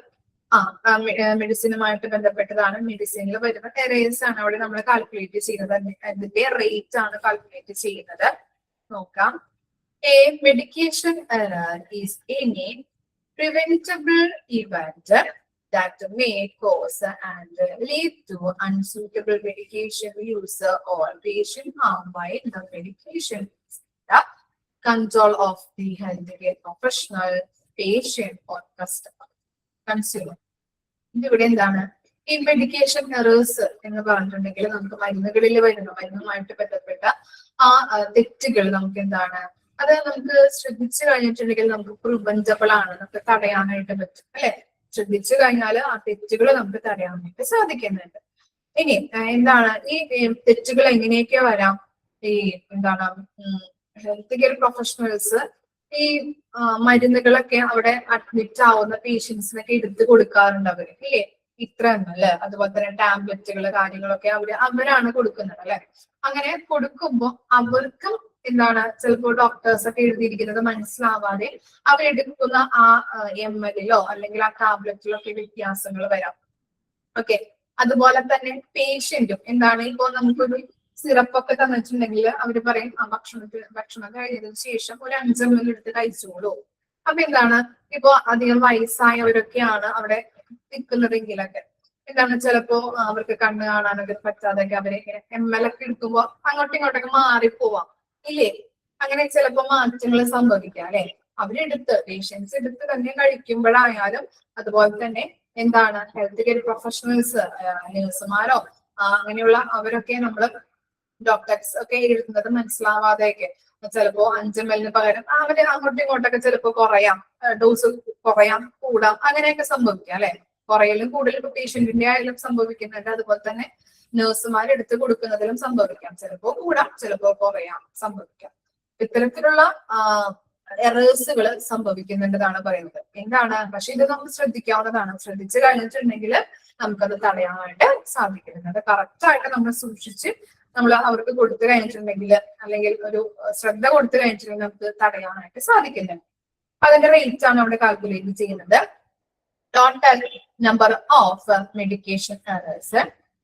[SPEAKER 1] മെഡിസിനുമായിട്ട് ബന്ധപ്പെട്ടതാണ്. മെഡിസിനിൽ വരുന്ന എറേഴ്സ് ആണ് അവിടെ നമ്മൾ കാൽക്കുലേറ്റ് ചെയ്യുന്നത്. അതിന്റെ റേറ്റ് ആണ് കാൽക്കുലേറ്റ് ചെയ്യുന്നത്. നോക്കാം. A medication error is any preventable event that may cause and lead to unsuitable medication use or patient harm by the medication control of the healthcare professional, patient or customer, consumer. ഇവിടെ എന്താണ് ഈ medication errors എന്ന് പറഞ്ഞിട്ടുണ്ടെങ്കിൽ നമുക്ക് മരുന്നുകളിൽ വരുന്ന മരുന്നുമായിട്ട് ബന്ധപ്പെട്ട തെറ്റുകൾ നമുക്ക് എന്താണ്, അത് നമുക്ക് ശ്രദ്ധിച്ചു കഴിഞ്ഞിട്ടുണ്ടെങ്കിൽ നമുക്ക് പ്രിവെന്റബിൾ ആണ്, നമുക്ക് തടയാനായിട്ട് പറ്റും അല്ലെ. ശ്രദ്ധിച്ചു കഴിഞ്ഞാൽ ആ തെറ്റുകൾ നമുക്ക് തടയാനായിട്ട് സാധിക്കുന്നുണ്ട്. ഇനി എന്താണ് ഈ തെറ്റുകൾ എങ്ങനെയൊക്കെ വരാം? ഈ എന്താണ് ഹെൽത്ത് കെയർ പ്രൊഫഷണൽസ് ഈ മരുന്നുകളൊക്കെ അവിടെ അഡ്മിറ്റ് ആവുന്ന പേഷ്യൻസിനൊക്കെ എടുത്തു കൊടുക്കാറുണ്ട് അവര് ഇല്ലേ, ഇത്ര അല്ലേ. അതുപോലെ തന്നെ ടാബ്ലറ്റുകൾ കാര്യങ്ങളൊക്കെ അവരാണ് കൊടുക്കുന്നത് അല്ലെ. അങ്ങനെ കൊടുക്കുമ്പോ അവർക്കും എന്താണ് ചിലപ്പോൾ ഡോക്ടേഴ്സ് ഒക്കെ എഴുതിയിരിക്കുന്നത് മനസ്സിലാവാതെ അവരെടുക്കുന്ന ആ ML അല്ലെങ്കിൽ ആ ടാബ്ലറ്റിലോ ഒക്കെ വ്യത്യാസങ്ങൾ വരാം. ഓക്കെ, അതുപോലെ തന്നെ പേഷ്യന്റും എന്താണ്, ഇപ്പോ നമുക്കൊരു സിറപ്പൊക്കെ തന്നിട്ടുണ്ടെങ്കിൽ അവര് പറയും ഭക്ഷണം കഴിഞ്ഞതിന് ശേഷം ഒരു 5 ml എടുത്ത് കഴിച്ചോളൂ. അപ്പൊ എന്താണ്, ഇപ്പൊ അധികം വയസ്സായവരൊക്കെയാണ് അവിടെ നിൽക്കുന്നതെങ്കിലൊക്കെ എന്താണ് ചിലപ്പോ അവർക്ക് കണ്ണ് കാണാനൊക്കെ പറ്റാതൊക്കെ അവരെ ML ഒക്കെ എടുക്കുമ്പോ അങ്ങോട്ടും ഇങ്ങോട്ടൊക്കെ മാറിപ്പോവാം ഇല്ലേ. അങ്ങനെ ചിലപ്പോ മാറ്റങ്ങൾ സംഭവിക്കാം അല്ലെ. അവരെടുത്ത് പേഷ്യൻസ് എടുത്ത് തന്നെ കഴിക്കുമ്പോഴായാലും അതുപോലെ തന്നെ എന്താണ് ഹെൽത്ത് കെയർ പ്രൊഫഷണൽസ് നഴ്സുമാരോ അങ്ങനെയുള്ള അവരൊക്കെ നമ്മള് ഡോക്ടേഴ്സ് ഒക്കെ എഴുതുന്നത് മനസ്സിലാവാതെയൊക്കെ ചിലപ്പോ 5 ml പകരം അവര് അങ്ങോട്ടും ഇങ്ങോട്ടൊക്കെ ചിലപ്പോ കുറയാം, ഡോസ് കുറയാം കൂടാം, അങ്ങനെയൊക്കെ സംഭവിക്കാം അല്ലെ. കുറയലും കൂടുതലും പേഷ്യന്റിന്റെ ആയാലും സംഭവിക്കുന്നുണ്ട്. അതുപോലെ തന്നെ നഴ്സുമാർ എടുത്ത് കൊടുക്കുന്നതിലും സംഭവിക്കാം. ചിലപ്പോ കൂടാം, ചിലപ്പോ കുറയാം, സംഭവിക്കാം. ഇത്തരത്തിലുള്ള എറേഴ്സുകൾ സംഭവിക്കുന്നുണ്ടെന്നാണ് പറയുന്നത്. എന്താണ്, പക്ഷെ ഇത് നമുക്ക് ശ്രദ്ധിക്കാവുന്നതാണ്. ശ്രദ്ധിച്ചു കഴിഞ്ഞിട്ടുണ്ടെങ്കിൽ നമുക്കത് തടയാനായിട്ട് സാധിക്കുന്നത്. കറക്റ്റ് ആയിട്ട് നമ്മൾ സൂക്ഷിച്ച് നമ്മൾ അവർക്ക് കൊടുത്തു കഴിഞ്ഞിട്ടുണ്ടെങ്കിൽ അല്ലെങ്കിൽ ഒരു ശ്രദ്ധ കൊടുത്തു കഴിഞ്ഞിട്ടുണ്ടെങ്കിൽ നമുക്ക് തടയാനായിട്ട് സാധിക്കുന്നുണ്ട്. അതിന്റെ റേറ്റ് ആണ് അവിടെ കാൽക്കുലേറ്റ് ചെയ്യുന്നത്. Total number of medication errors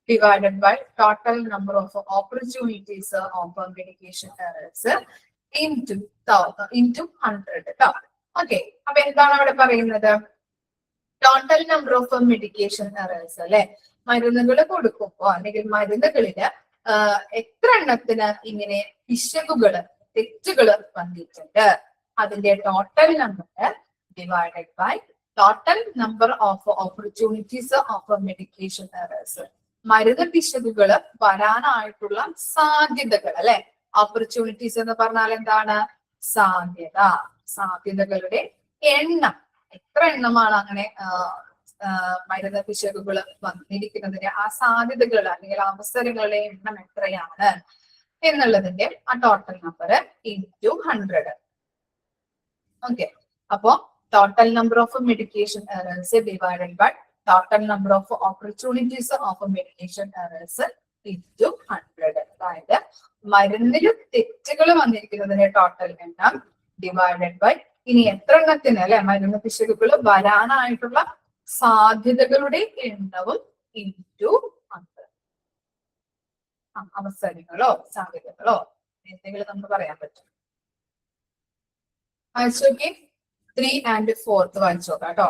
[SPEAKER 1] divided by total number of opportunities of medication errors into 100. Okay, അപ്പൊ എന്താണ് അവിടെ പറയുന്നത്? Total number of medication errors അല്ലെ. മരുന്നുകൾ കൊടുക്കുമ്പോ അല്ലെങ്കിൽ മരുന്നുകളില് എത്ര എണ്ണത്തിന് ഇങ്ങനെ പിശകുകള് തെറ്റുകള് വന്നിട്ടുണ്ട്, അതിന്റെ total number divided by total number of opportunities of medication errors. മരുന്ന് പിശകുകൾ വരാനായിട്ടുള്ള സാധ്യതകൾ അല്ലെ. ഓപ്പർച്യൂണിറ്റീസ് എന്ന് പറഞ്ഞാൽ എന്താണ്? സാധ്യതകളുടെ എണ്ണം. എത്ര എണ്ണമാണ് അങ്ങനെ മരുന്ന് പിശകുകൾ വന്നിരിക്കുന്നതിന്റെ ആ സാധ്യതകൾ അല്ലെങ്കിൽ അവസരങ്ങളുടെ എണ്ണം എത്രയാണ് എന്നുള്ളതിന്റെ ആ ടോട്ടൽ നമ്പർ ഇൻറ്റു 100. ഓക്കെ, അപ്പോ total number of medication errors divided by total number of opportunities of medication errors into 100. അതായത് മരുന്നിൽ തെറ്റുകൾ വന്നിരിക്കുന്നതിന്റെ ടോട്ടൽ എണ്ണം ഡിവൈഡഡ് ബൈ ഇനി എത്ര എണ്ണത്തിന് അല്ലെ മരുന്ന് പിശകുകൾ വരാനായിട്ടുള്ള സാധ്യതകളുടെ എണ്ണവും ഇൻറ്റു അന്തരം. അവസരങ്ങളോ സാധ്യതകളോ എന്തെങ്കിലും നമുക്ക് പറയാൻ പറ്റും. വായിച്ചു നോക്കി. 3 and 4 വായിച്ചു നോക്കാം കേട്ടോ.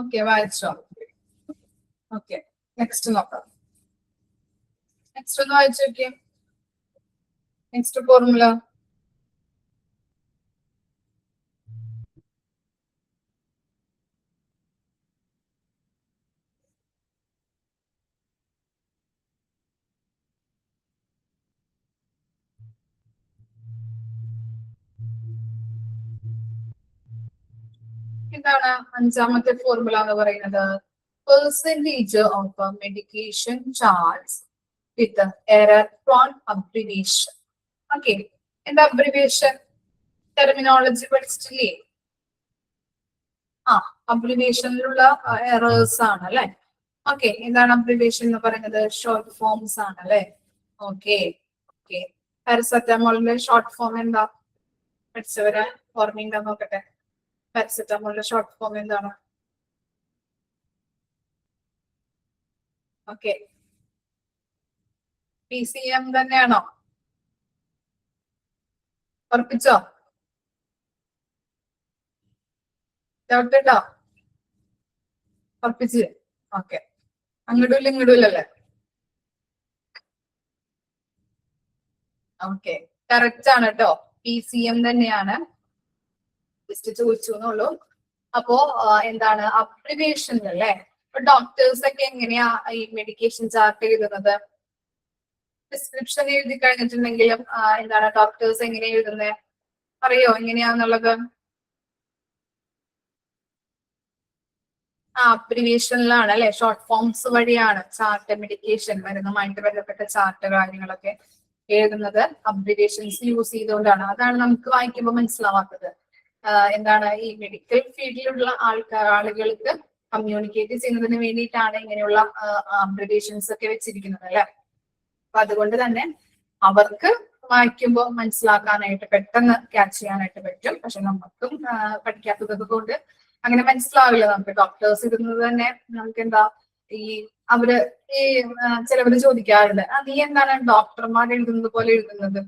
[SPEAKER 1] ഓക്കെ, വായിച്ചോ? ഓക്കെ, നെക്സ്റ്റ് നോക്കാം. നെക്സ്റ്റ് ഒന്ന് വായിച്ചു നോക്കിയേ. Next formula. എന്താണ് അഞ്ചാമത്തെ ഫോർമുല എന്ന് പറയുന്നത്? Percentage of medication charge with error from abbreviation. Okay, എന്താ അബ്രിവേഷൻ? ടെർമിനോളജി പഠിച്ചിട്ടില്ലേ? അബ്രിവേഷനിലുള്ള എറേഴ്സ് ആണ് അല്ലെ. ഓക്കെ, എന്താണ് അബ്രിവേഷൻ എന്ന് പറയുന്നത്? ഷോർട്ട് ഫോംസ് ആണ് അല്ലെ. ഓക്കെ ഓക്കെ, പാരസെറ്റമോളിന്റെ ഷോർട്ട് ഫോം എന്താ? പഠിച്ചവരെ ഓർമ്മയുണ്ടോ നോക്കട്ടെ. പാരസെറ്റമോളിന്റെ ഷോർട്ട് ഫോം എന്താണ്? ഓക്കെ, PCM തന്നെയാണോ? ഉറപ്പിച്ചോ? ഡൗട്ട് ഉണ്ടോ? ഉറപ്പിച്ച്. ഓക്കെ, അങ്ങോട്ടും ഇങ്ങോട്ടും. ഓക്കെ, കറക്റ്റ് ആണ് കേട്ടോ. PCM തന്നെയാണ്. ജസ്റ്റ് ചോദിച്ചു എന്നുള്ളൂ. അപ്പോ എന്താണ് അബ്രിവേഷൻ അല്ലേ? ഡോക്ടേഴ്സ് ഒക്കെ എങ്ങനെയാ ഈ മെഡിക്കേഷൻ ചാർട്ട് എഴുതുന്നത്? പ്രിസ്ക്രിപ്ഷൻ എഴുതി കഴിഞ്ഞിട്ടുണ്ടെങ്കിലും എന്താണ് ഡോക്ടേഴ്സ് എങ്ങനെയാ എഴുതുന്നത്? അറിയോ എങ്ങനെയാന്നുള്ളത്? അബ്രിവേഷനിലാണ് അല്ലെ, ഷോർട്ട് ഫോംസ് വഴിയാണ് ചാർട്ട്, മെഡിക്കേഷൻ മരുന്നുമായിട്ട് ബന്ധപ്പെട്ട ചാർട്ട് കാര്യങ്ങളൊക്കെ എഴുതുന്നത് അബ്രിവേഷൻസ് യൂസ് ചെയ്തുകൊണ്ടാണ്. അതാണ് നമുക്ക് വായിക്കുമ്പോൾ മനസ്സിലാവാത്തത്. എന്താണ് ഈ മെഡിക്കൽ ഫീൽഡിലുള്ള ആളുകൾക്ക് കമ്മ്യൂണിക്കേറ്റ് ചെയ്യുന്നതിന് വേണ്ടിയിട്ടാണ് ഇങ്ങനെയുള്ള അബ്രിവേഷൻസ് ഒക്കെ വെച്ചിരിക്കുന്നത് അല്ലെ. അപ്പൊ അതുകൊണ്ട് തന്നെ അവർക്ക് വായിക്കുമ്പോൾ മനസ്സിലാക്കാനായിട്ട് പെട്ടെന്ന് ക്യാച്ച് ചെയ്യാനായിട്ട് പറ്റും. പക്ഷെ നമുക്കും പഠിക്കാത്തത് കൊണ്ട് അങ്ങനെ മനസ്സിലാവില്ല. നമുക്ക് ഡോക്ടേഴ്സ് ഇടുന്നത് തന്നെ നമുക്ക് എന്താ ഈ അവര് ഈ ചിലവര് ചോദിക്കാറുണ്ട്, നീ എന്താണ് ഡോക്ടർമാർ എഴുതുന്നത് പോലെ എഴുതുന്നത്?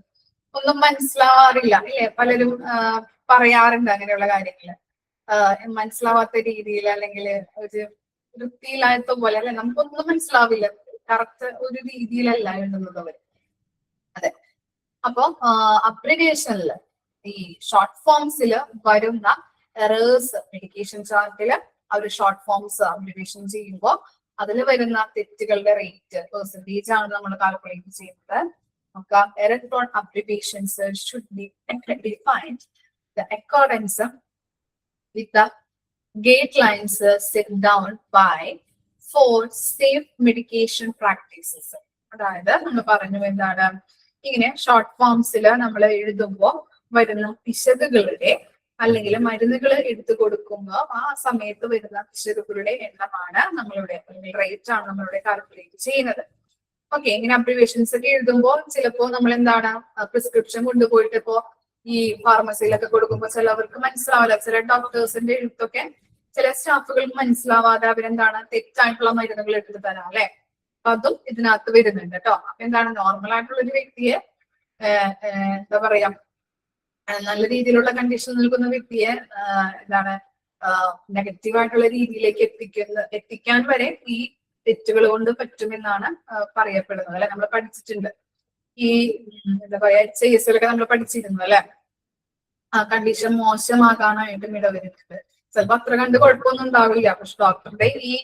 [SPEAKER 1] ഒന്നും മനസ്സിലാവാറില്ല അല്ലേ? പലരും പറയാറുണ്ട് അങ്ങനെയുള്ള കാര്യങ്ങള്. മനസ്സിലാവാത്ത രീതിയിൽ അല്ലെങ്കിൽ ഒരു വൃത്തിയില്ലാത്ത പോലെ അല്ലെ, നമുക്കൊന്നും മനസ്സിലാവില്ല, കറക്റ്റ് ഒരു രീതിയിലല്ല എഴുതുന്നത് അവർ. അതെ. അപ്പൊ അബ്രിവേഷനിൽ ഈ ഷോർട്ട് ഫോംസിൽ വരുന്ന എറേഴ്സ് മെഡിക്കേഷൻ ചാർട്ടില് അവർ ഷോർട്ട് ഫോംസ് അബ്രിവേഷൻ ചെയ്യുമ്പോൾ അതിൽ വരുന്ന തെറ്റുകളുടെ റേറ്റ് പെർസെന്റേജ് ആണ് നമ്മൾ കാൽക്കുലേറ്റ് ചെയ്യുന്നത്. നമുക്ക് error prone abbreviations should be defined the accordance with the guidelines set down by 4 safe medication practices. അതായത് നമ്മൾ പറഞ്ഞു എന്താണ്, ഇങ്ങനെ ഷോർട്ട് ഫോംസിൽ നമ്മൾ എഴുതുമ്പോൾ വരുന്ന പിശകുകളുടെ അല്ലെങ്കിൽ മരുന്നുകൾ എടുത്തു കൊടുക്കുമ്പോൾ ആ സമയത്ത് വരുന്ന പിശകുകളുടെ എണ്ണമാണ് നമ്മളുടെ റേറ്റ് ആണ് നമ്മളിവിടെ കാൽക്കുലേറ്റ് ചെയ്യുന്നത്. ഓക്കെ, ഇങ്ങനെ അബ്രിവേഷൻസ് ഒക്കെ എഴുതുമ്പോൾ ചിലപ്പോൾ നമ്മൾ എന്താണ് പ്രിസ്ക്രിപ്ഷൻ കൊണ്ടുപോയിട്ട് ഇപ്പോ ഈ ഫാർമസിയിലൊക്കെ കൊടുക്കുമ്പോൾ ചിലവർക്ക് മനസ്സിലാവില്ല, ചില ഡോക്ടേഴ്സിന്റെ എഴുത്തൊക്കെ ചില സ്റ്റാഫുകൾക്ക് മനസ്സിലാവാതെ അവരെന്താണ് തെറ്റായിട്ടുള്ള മരുന്നുകൾ എടുത്ത് തരാം അല്ലെ. അപ്പൊ അതും ഇതിനകത്ത് വരുന്നുണ്ട് കേട്ടോ. അപ്പൊ എന്താണ്, നോർമൽ ആയിട്ടുള്ള ഒരു വ്യക്തിയെ എന്താ പറയാ നല്ല രീതിയിലുള്ള കണ്ടീഷൻ നിൽക്കുന്ന വ്യക്തിയെ എന്താണ് നെഗറ്റീവായിട്ടുള്ള രീതിയിലേക്ക് എത്തിക്കാൻ വരെ ഈ തെറ്റുകൾ കൊണ്ട് പറ്റുമെന്നാണ് പറയപ്പെടുന്നത് അല്ലെ. നമ്മൾ പഠിച്ചിട്ടുണ്ട് ഈ എന്താ പറയാ HIS-ലൊക്കെ നമ്മൾ പഠിച്ചിരുന്നു അല്ലെ. ആ കണ്ടീഷൻ മോശമാകാനായിട്ടും ഇടവരുന്നുണ്ട്. ചിലപ്പോ അത്ര കണ്ട് കുഴപ്പമൊന്നും ഉണ്ടാവില്ല, പക്ഷെ ഡോക്ടറുടെ ഈ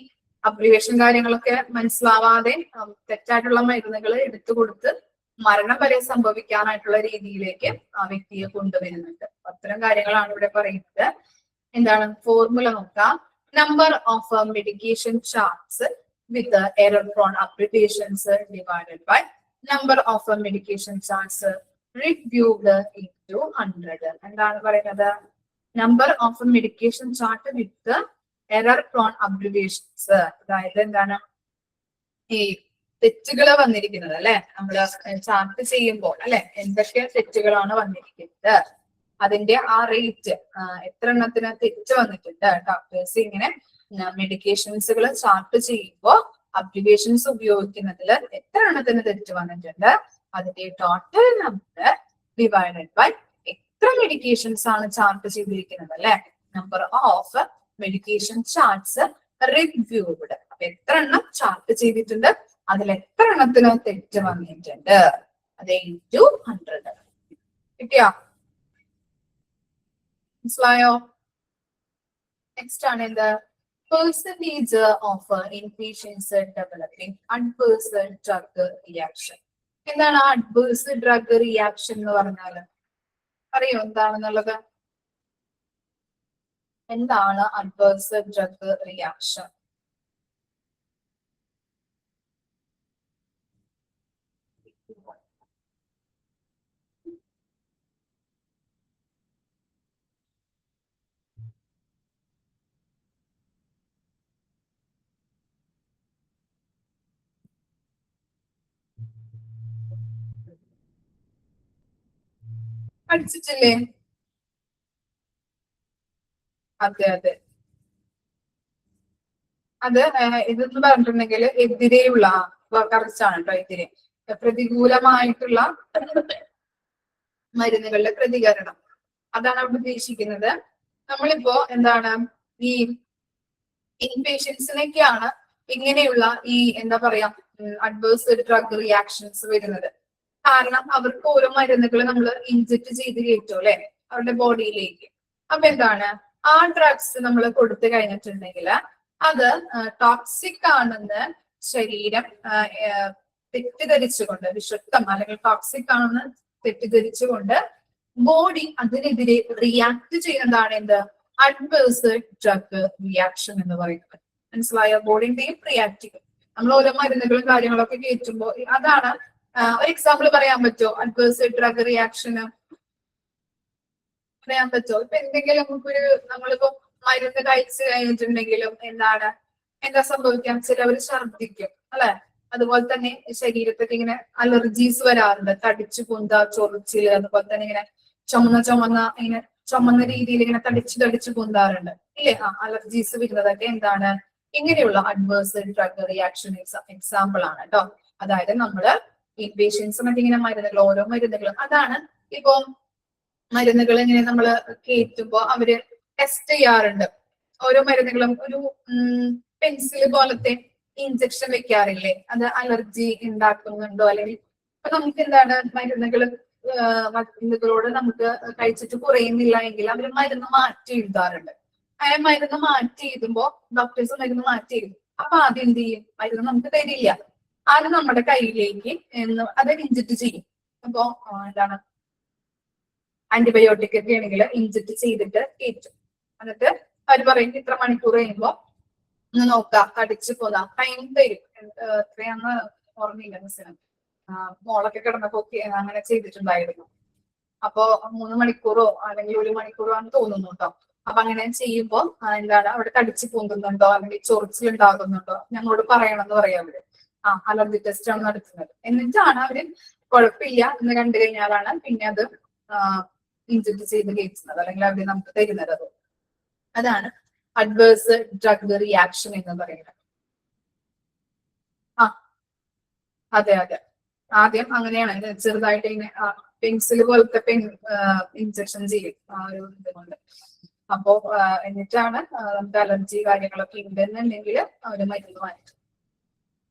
[SPEAKER 1] അബ്രിവേഷൻ കാര്യങ്ങളൊക്കെ മനസ്സിലാവാതെ തെറ്റായിട്ടുള്ള മരുന്നുകൾ എടുത്തു കൊടുത്ത് മരണം വരെ സംഭവിക്കാനായിട്ടുള്ള രീതിയിലേക്ക് ആ വ്യക്തിയെ കൊണ്ടുവരുന്നുണ്ട്. അത്തരം കാര്യങ്ങളാണ് ഇവിടെ പറയുന്നത്. എന്താണ് ഫോർമുല നോക്കാം. Number of medication charts with error prone abbreviations divided by number of medication charts reviewed into 100. എന്താണ് പറയുന്നത്, number of medication chart with error prone abbreviations. അതായത് എന്താണ് ഈ തെറ്റുകൾ വന്നിരിക്കുന്നത് അല്ലെ, നമ്മള് ചാർട്ട് ചെയ്യുമ്പോൾ അല്ലെ എന്തൊക്കെ തെറ്റുകളാണ് വന്നിരിക്കുന്നത്, അതിന്റെ ആ റേറ്റ് എത്ര എണ്ണത്തിന് തെറ്റ് വന്നിട്ടുണ്ട്. ഡോക്ടേഴ്സ് ഇങ്ങനെ മെഡിക്കേഷൻസുകൾ ചാർട്ട് ചെയ്യുമ്പോൾ അബ്രിവേഷൻസ് ഉപയോഗിക്കുന്നതിൽ എത്ര എണ്ണത്തിന് തെറ്റ് വന്നിട്ടുണ്ട്, അതിന്റെ ടോട്ടൽ നമ്പർ ഡിവൈഡഡ് ബൈ എത്ര മെഡിക്കേഷൻസ് ആണ് ചാർട്ട് ചെയ്തിരിക്കുന്നത് അല്ലെ, number of medication charts reviewed. അപ്പൊ എത്ര എണ്ണം ചാർട്ട് ചെയ്തിട്ടുണ്ട്, അതിൽ എത്ര എണ്ണത്തിന് തെറ്റ് വന്നിട്ടുണ്ട്, അത് ഇൻറ്റു 100. കിട്ടിയോ? മനസ്സിലായോ? നെക്സ്റ്റ് ആണ് എന്ത്, percentage of inpatients developing adverse drug reaction. എന്താണ് അഡ്വേഴ്സ് ഡ്രഗ് റിയാക്ഷൻ എന്ന് പറഞ്ഞാല് അറിയോ എന്താണെന്നുള്ളത്? എന്താണ് അഡ്വേഴ്സ് ഡ്രഗ് റിയാക്ഷൻ? പഠിച്ചിട്ടില്ലേ? അതെ അതെ, അത് ഇതെന്ന് പറഞ്ഞിട്ടുണ്ടെങ്കിൽ എതിരെയുള്ള കറച്ചാണ് കേട്ടോ, എതിരെ പ്രതികൂലമായിട്ടുള്ള മരുന്നുകളുടെ പ്രതികരണം, അതാണ് അവിടെ ഉദ്ദേശിക്കുന്നത്. നമ്മളിപ്പോ എന്താണ് ഈ ഇൻപേഷ്യൻസിനൊക്കെയാണ് ഇങ്ങനെയുള്ള ഈ എന്താ പറയാ അഡ്വേഴ്സ് ഡ്രഗ് റിയാക്ഷൻസ് വരുന്നത്. കാരണം അവർക്ക് ഓരോ മരുന്നുകൾ നമ്മൾ ഇൻജെക്ട് ചെയ്ത് കയറ്റും അല്ലെ അവരുടെ ബോഡിയിലേക്ക്. അപ്പൊ എന്താണ് ആ ഡ്രഗ്സ് നമ്മൾ കൊടുത്തു കഴിഞ്ഞിട്ടുണ്ടെങ്കിൽ അത് ടോക്സിക് ആണെന്ന് ശരീരം തെറ്റിദ്ധരിച്ചുകൊണ്ട്, വിഷുദ്ധം അല്ലെങ്കിൽ ടോക്സിക് ആണെന്ന് തെറ്റിദ്ധരിച്ചുകൊണ്ട് ബോഡി അതിനെതിരെ റിയാക്ട് ചെയ്യുന്നതാണ് എന്ത്, അഡ്വേഴ്സ് ഡ്രഗ് റിയാക്ഷൻ എന്ന് പറയുന്നത്. മനസ്സിലായോ? ബോഡിന്റെയും റിയാക്ട് ചെയ്യും. നമ്മൾ ഓരോ മരുന്നുകളും കാര്യങ്ങളൊക്കെ കയറ്റുമ്പോൾ അതാണ്. ഒരു എക്സാമ്പിൾ പറയാൻ പറ്റുമോ അഡ്വേഴ്സ് ഡ്രഗ് റിയാക്ഷന്? പറയാൻ പറ്റുമോ? ഇപ്പൊ എന്തെങ്കിലും നമുക്കൊരു നമ്മളിപ്പോ മരുന്ന് കഴിച്ചു കഴിഞ്ഞിട്ടുണ്ടെങ്കിലും എന്താ സംഭവിക്കാം? ചിലവർ ഛർദ്ദിക്കും അല്ലെ. അതുപോലെ തന്നെ ശരീരത്തൊക്കെ ഇങ്ങനെ അലർജീസ് വരാറുണ്ട്, തടിച്ചു പൊന്ത, ചൊറിച്ചില്, അതുപോലെ തന്നെ ഇങ്ങനെ ചുമന്ന രീതിയിൽ ഇങ്ങനെ തടിച്ചു പൊന്താറുണ്ട് ഇല്ലേ? അലർജീസ് വരുന്നതൊക്കെ എന്താണ് ഇങ്ങനെയുള്ള അഡ്വേഴ്സ് ഡ്രഗ് റിയാക്ഷൻ എക്സാമ്പിൾ ആണ് കേട്ടോ. അതായത് നമ്മള് ഇൻപേഷ്യൻസ് മറ്റിങ്ങനെ മരുന്നുകൾ, ഓരോ മരുന്നുകളും അതാണ്. ഇപ്പൊ മരുന്നുകൾ ഇങ്ങനെ നമ്മള് കയറ്റുമ്പോ അവര് ടെസ്റ്റ് ചെയ്യാറുണ്ട്. ഓരോ മരുന്നുകളും ഒരു പെൻസിൽ പോലത്തെ ഇഞ്ചക്ഷൻ വെക്കാറില്ലേ, അത് അലർജി ഉണ്ടാക്കുന്നുണ്ടോ, അല്ലെങ്കിൽ ഇപ്പൊ നമുക്ക് എന്താണ് മരുന്നുകളോട് നമുക്ക് കഴിച്ചിട്ട് കുറയുന്നില്ല എങ്കിൽ അവർ മരുന്ന് മാറ്റി എഴുതാറുണ്ട്. ആ മരുന്ന് മാറ്റി എഴുതുമ്പോ ഡോക്ടേഴ്സ് മരുന്ന് മാറ്റി എഴുതും. അപ്പൊ ആദ്യം എന്ത് ചെയ്യും, മരുന്ന് നമുക്ക് തരില്ല, ആദ്യം നമ്മുടെ കയ്യിലേക്ക് അത് ഇഞ്ചക്ട് ചെയ്യും. അപ്പോ എന്താണ് ആന്റിബയോട്ടിക് ഒക്കെ ആണെങ്കിൽ ഇഞ്ചക്ട് ചെയ്തിട്ട് കയറ്റും. എന്നിട്ട് അവർ പറയും ഇത്ര മണിക്കൂർ കഴിയുമ്പോ ഒന്ന് നോക്കാം, കടിച്ചു പോകാം, ടൈം തരും. എത്രയാന്ന് ഓർമ്മയില്ല മിസ്സിന്, മോളൊക്കെ കിടന്നപ്പോ അങ്ങനെ ചെയ്തിട്ടുണ്ടായിരുന്നു. അപ്പോ 3 മണിക്കൂറോ അല്ലെങ്കിൽ 1 മണിക്കൂറോ ആണെന്ന് തോന്നുന്നു കേട്ടോ. അപ്പൊ അങ്ങനെ ചെയ്യുമ്പോ എന്താണ് അവിടെ കടിച്ചു പോകുന്നുണ്ടോ അല്ലെങ്കിൽ ചൊറിച്ചിലുണ്ടാകുന്നുണ്ടോ ഞങ്ങളോട് പറയണമെന്ന് പറയാം അവര്. അലർജി ടെസ്റ്റ് ആണ് നടത്തുന്നത്. എന്നിട്ടാണ് അവര് കുഴപ്പമില്ല എന്ന് കണ്ടു കഴിഞ്ഞാലാണ് പിന്നെ അത് ഇഞ്ചക്ട് ചെയ്ത് കയറ്റുന്നത്, അല്ലെങ്കിൽ അവര് നമുക്ക് തരുന്നത്. അതാണ് അഡ്വേഴ്സ് ഡ്രഗ് റിയാക്ഷൻ എന്ന് പറയുന്നത്. അതെ അതെ, ആദ്യം അങ്ങനെയാണ് ചെറുതായിട്ട് ഇങ്ങനെ പെൻസിൽ പോലത്തെ ഇഞ്ചക്ഷൻ ചെയ്യും ആ ഒരു ഇതുകൊണ്ട്. അപ്പോ എന്നിട്ടാണ് നമുക്ക് അലർജി കാര്യങ്ങളൊക്കെ ഉണ്ടെന്നുണ്ടെങ്കിൽ അവര് മരുന്ന് മാറ്റും.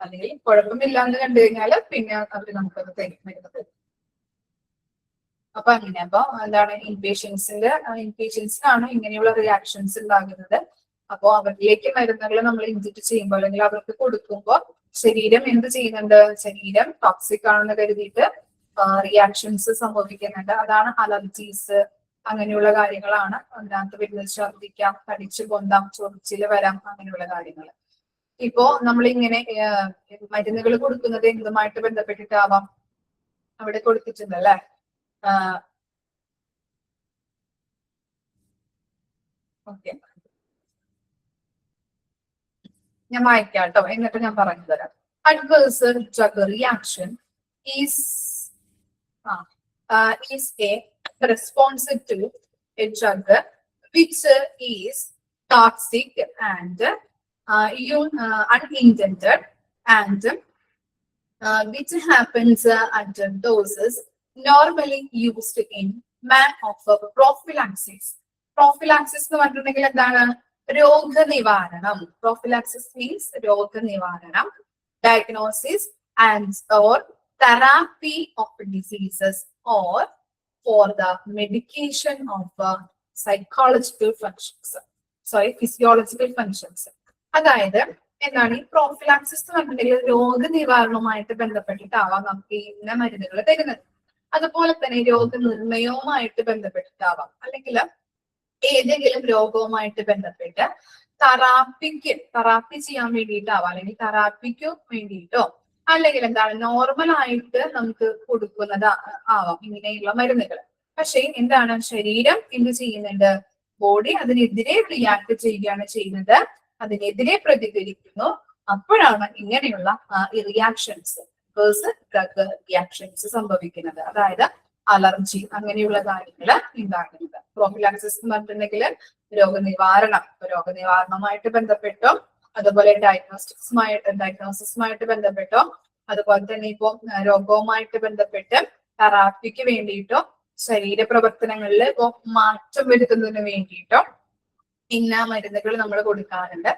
[SPEAKER 1] അല്ലെങ്കിൽ കുഴപ്പമില്ല എന്ന് കണ്ടു കഴിഞ്ഞാൽ പിന്നെ അവര് നമുക്കത് തരും, മരുന്ന് തരും. അപ്പൊ അങ്ങനെ അപ്പൊ എന്താണ് ഇൻപേഷ്യൻസിനാണ് ഇങ്ങനെയുള്ള റിയാക്ഷൻസ് ഉണ്ടാകുന്നത്. അപ്പോ അവരിലേക്ക് മരുന്നുകൾ നമ്മൾ ഇഞ്ചക്ട് ചെയ്യുമ്പോൾ അല്ലെങ്കിൽ അവർക്ക് കൊടുക്കുമ്പോൾ ശരീരം എന്ത് ചെയ്യുന്നുണ്ട്, ശരീരം ടോക്സിക് ആണെന്ന് കരുതിയിട്ട് റിയാക്ഷൻസ് സംഭവിക്കുന്നുണ്ട്. അതാണ് അലർജീസ്, അങ്ങനെയുള്ള കാര്യങ്ങളാണ് അതിനകത്ത് വരുന്നത്. ഛർദ്ദിക്കാം, കടിച്ചു പൊന്താം, ചൊറിച്ചില് വരാം, അങ്ങനെയുള്ള കാര്യങ്ങൾ. ഇപ്പോ നമ്മളിങ്ങനെ മരുന്നുകൾ കൊടുക്കുന്നത് എന്തുമായിട്ട് ബന്ധപ്പെട്ടിട്ടാവാം, അവിടെ കൊടുത്തിട്ടുണ്ട് അല്ലെ. ഓക്കെ, ഞാൻ വായിക്കാം കേട്ടോ, എന്നിട്ട് ഞാൻ പറഞ്ഞു തരാം. Adverse drug reaction is a response to a drug which is toxic and unintended and which happens at doses normally used in man of prophylaxis. Prophylaxis എന്ന് പറഞ്ഞിട്ടുണ്ടെങ്കിൽ എന്താണ്, രോഗനിവാരണം. പ്രോഫിലാക്സിസ് മീൻസ് രോഗനിവാരണം, diagnosis and or therapy of diseases or for the medication of physiological functions. അതായത് എന്താണ് ഈ prophylaxis എന്ന് പറഞ്ഞിട്ടുണ്ടെങ്കിൽ രോഗനിവാരണവുമായിട്ട് ബന്ധപ്പെട്ടിട്ടാവാം നമുക്ക് ഇന്ന മരുന്നുകൾ തരുന്നത്. അതുപോലെ തന്നെ രോഗനിർണയവുമായിട്ട് ബന്ധപ്പെട്ടിട്ടാവാം, അല്ലെങ്കിൽ ഏതെങ്കിലും രോഗവുമായിട്ട് ബന്ധപ്പെട്ട് തെറാപ്പി ചെയ്യാൻ വേണ്ടിയിട്ടാവാം, അല്ലെങ്കിൽ തെറാപ്പിക്ക് വേണ്ടിയിട്ടോ അല്ലെങ്കിൽ എന്താണ് നോർമൽ ആയിട്ട് നമുക്ക് കൊടുക്കുന്നത് ആവാം ഇങ്ങനെയുള്ള മരുന്നുകൾ. പക്ഷെ എന്താണ്, ശരീരം എന്ത് ചെയ്യുന്നുണ്ട്, ബോഡി അതിനെതിരെ റിയാക്ട് ചെയ്യുകയാണ് ചെയ്യുന്നത്, അതിനെതിരെ പ്രതികരിക്കുന്നു. അപ്പോഴാണ് ഇങ്ങനെയുള്ള റിയാക്ഷൻസ്, ഡ്രഗ് റിയാക്ഷൻസ് സംഭവിക്കുന്നത്. അതായത് അലർജി അങ്ങനെയുള്ള കാര്യങ്ങൾ ഉണ്ടാകുന്നത്. പ്രോഫിലാക്സിസ് എന്ന് പറഞ്ഞിട്ടുണ്ടെങ്കിൽ രോഗനിവാരണവുമായിട്ട് ബന്ധപ്പെട്ടോ, അതുപോലെ ഡയഗ്നോസിസുമായിട്ട് ബന്ധപ്പെട്ടോ, അതുപോലെ തന്നെ ഇപ്പോ രോഗവുമായിട്ട് ബന്ധപ്പെട്ട് തെറാപ്പിക്ക് വേണ്ടിയിട്ടോ ശരീരപ്രവർത്തനങ്ങളിൽ ഇപ്പോ മാറ്റം വരുത്തുന്നതിന് വേണ്ടിയിട്ടോ ഇന്ന മരുന്നുകൾ നമ്മൾ കൊടുക്കാറുണ്ട്.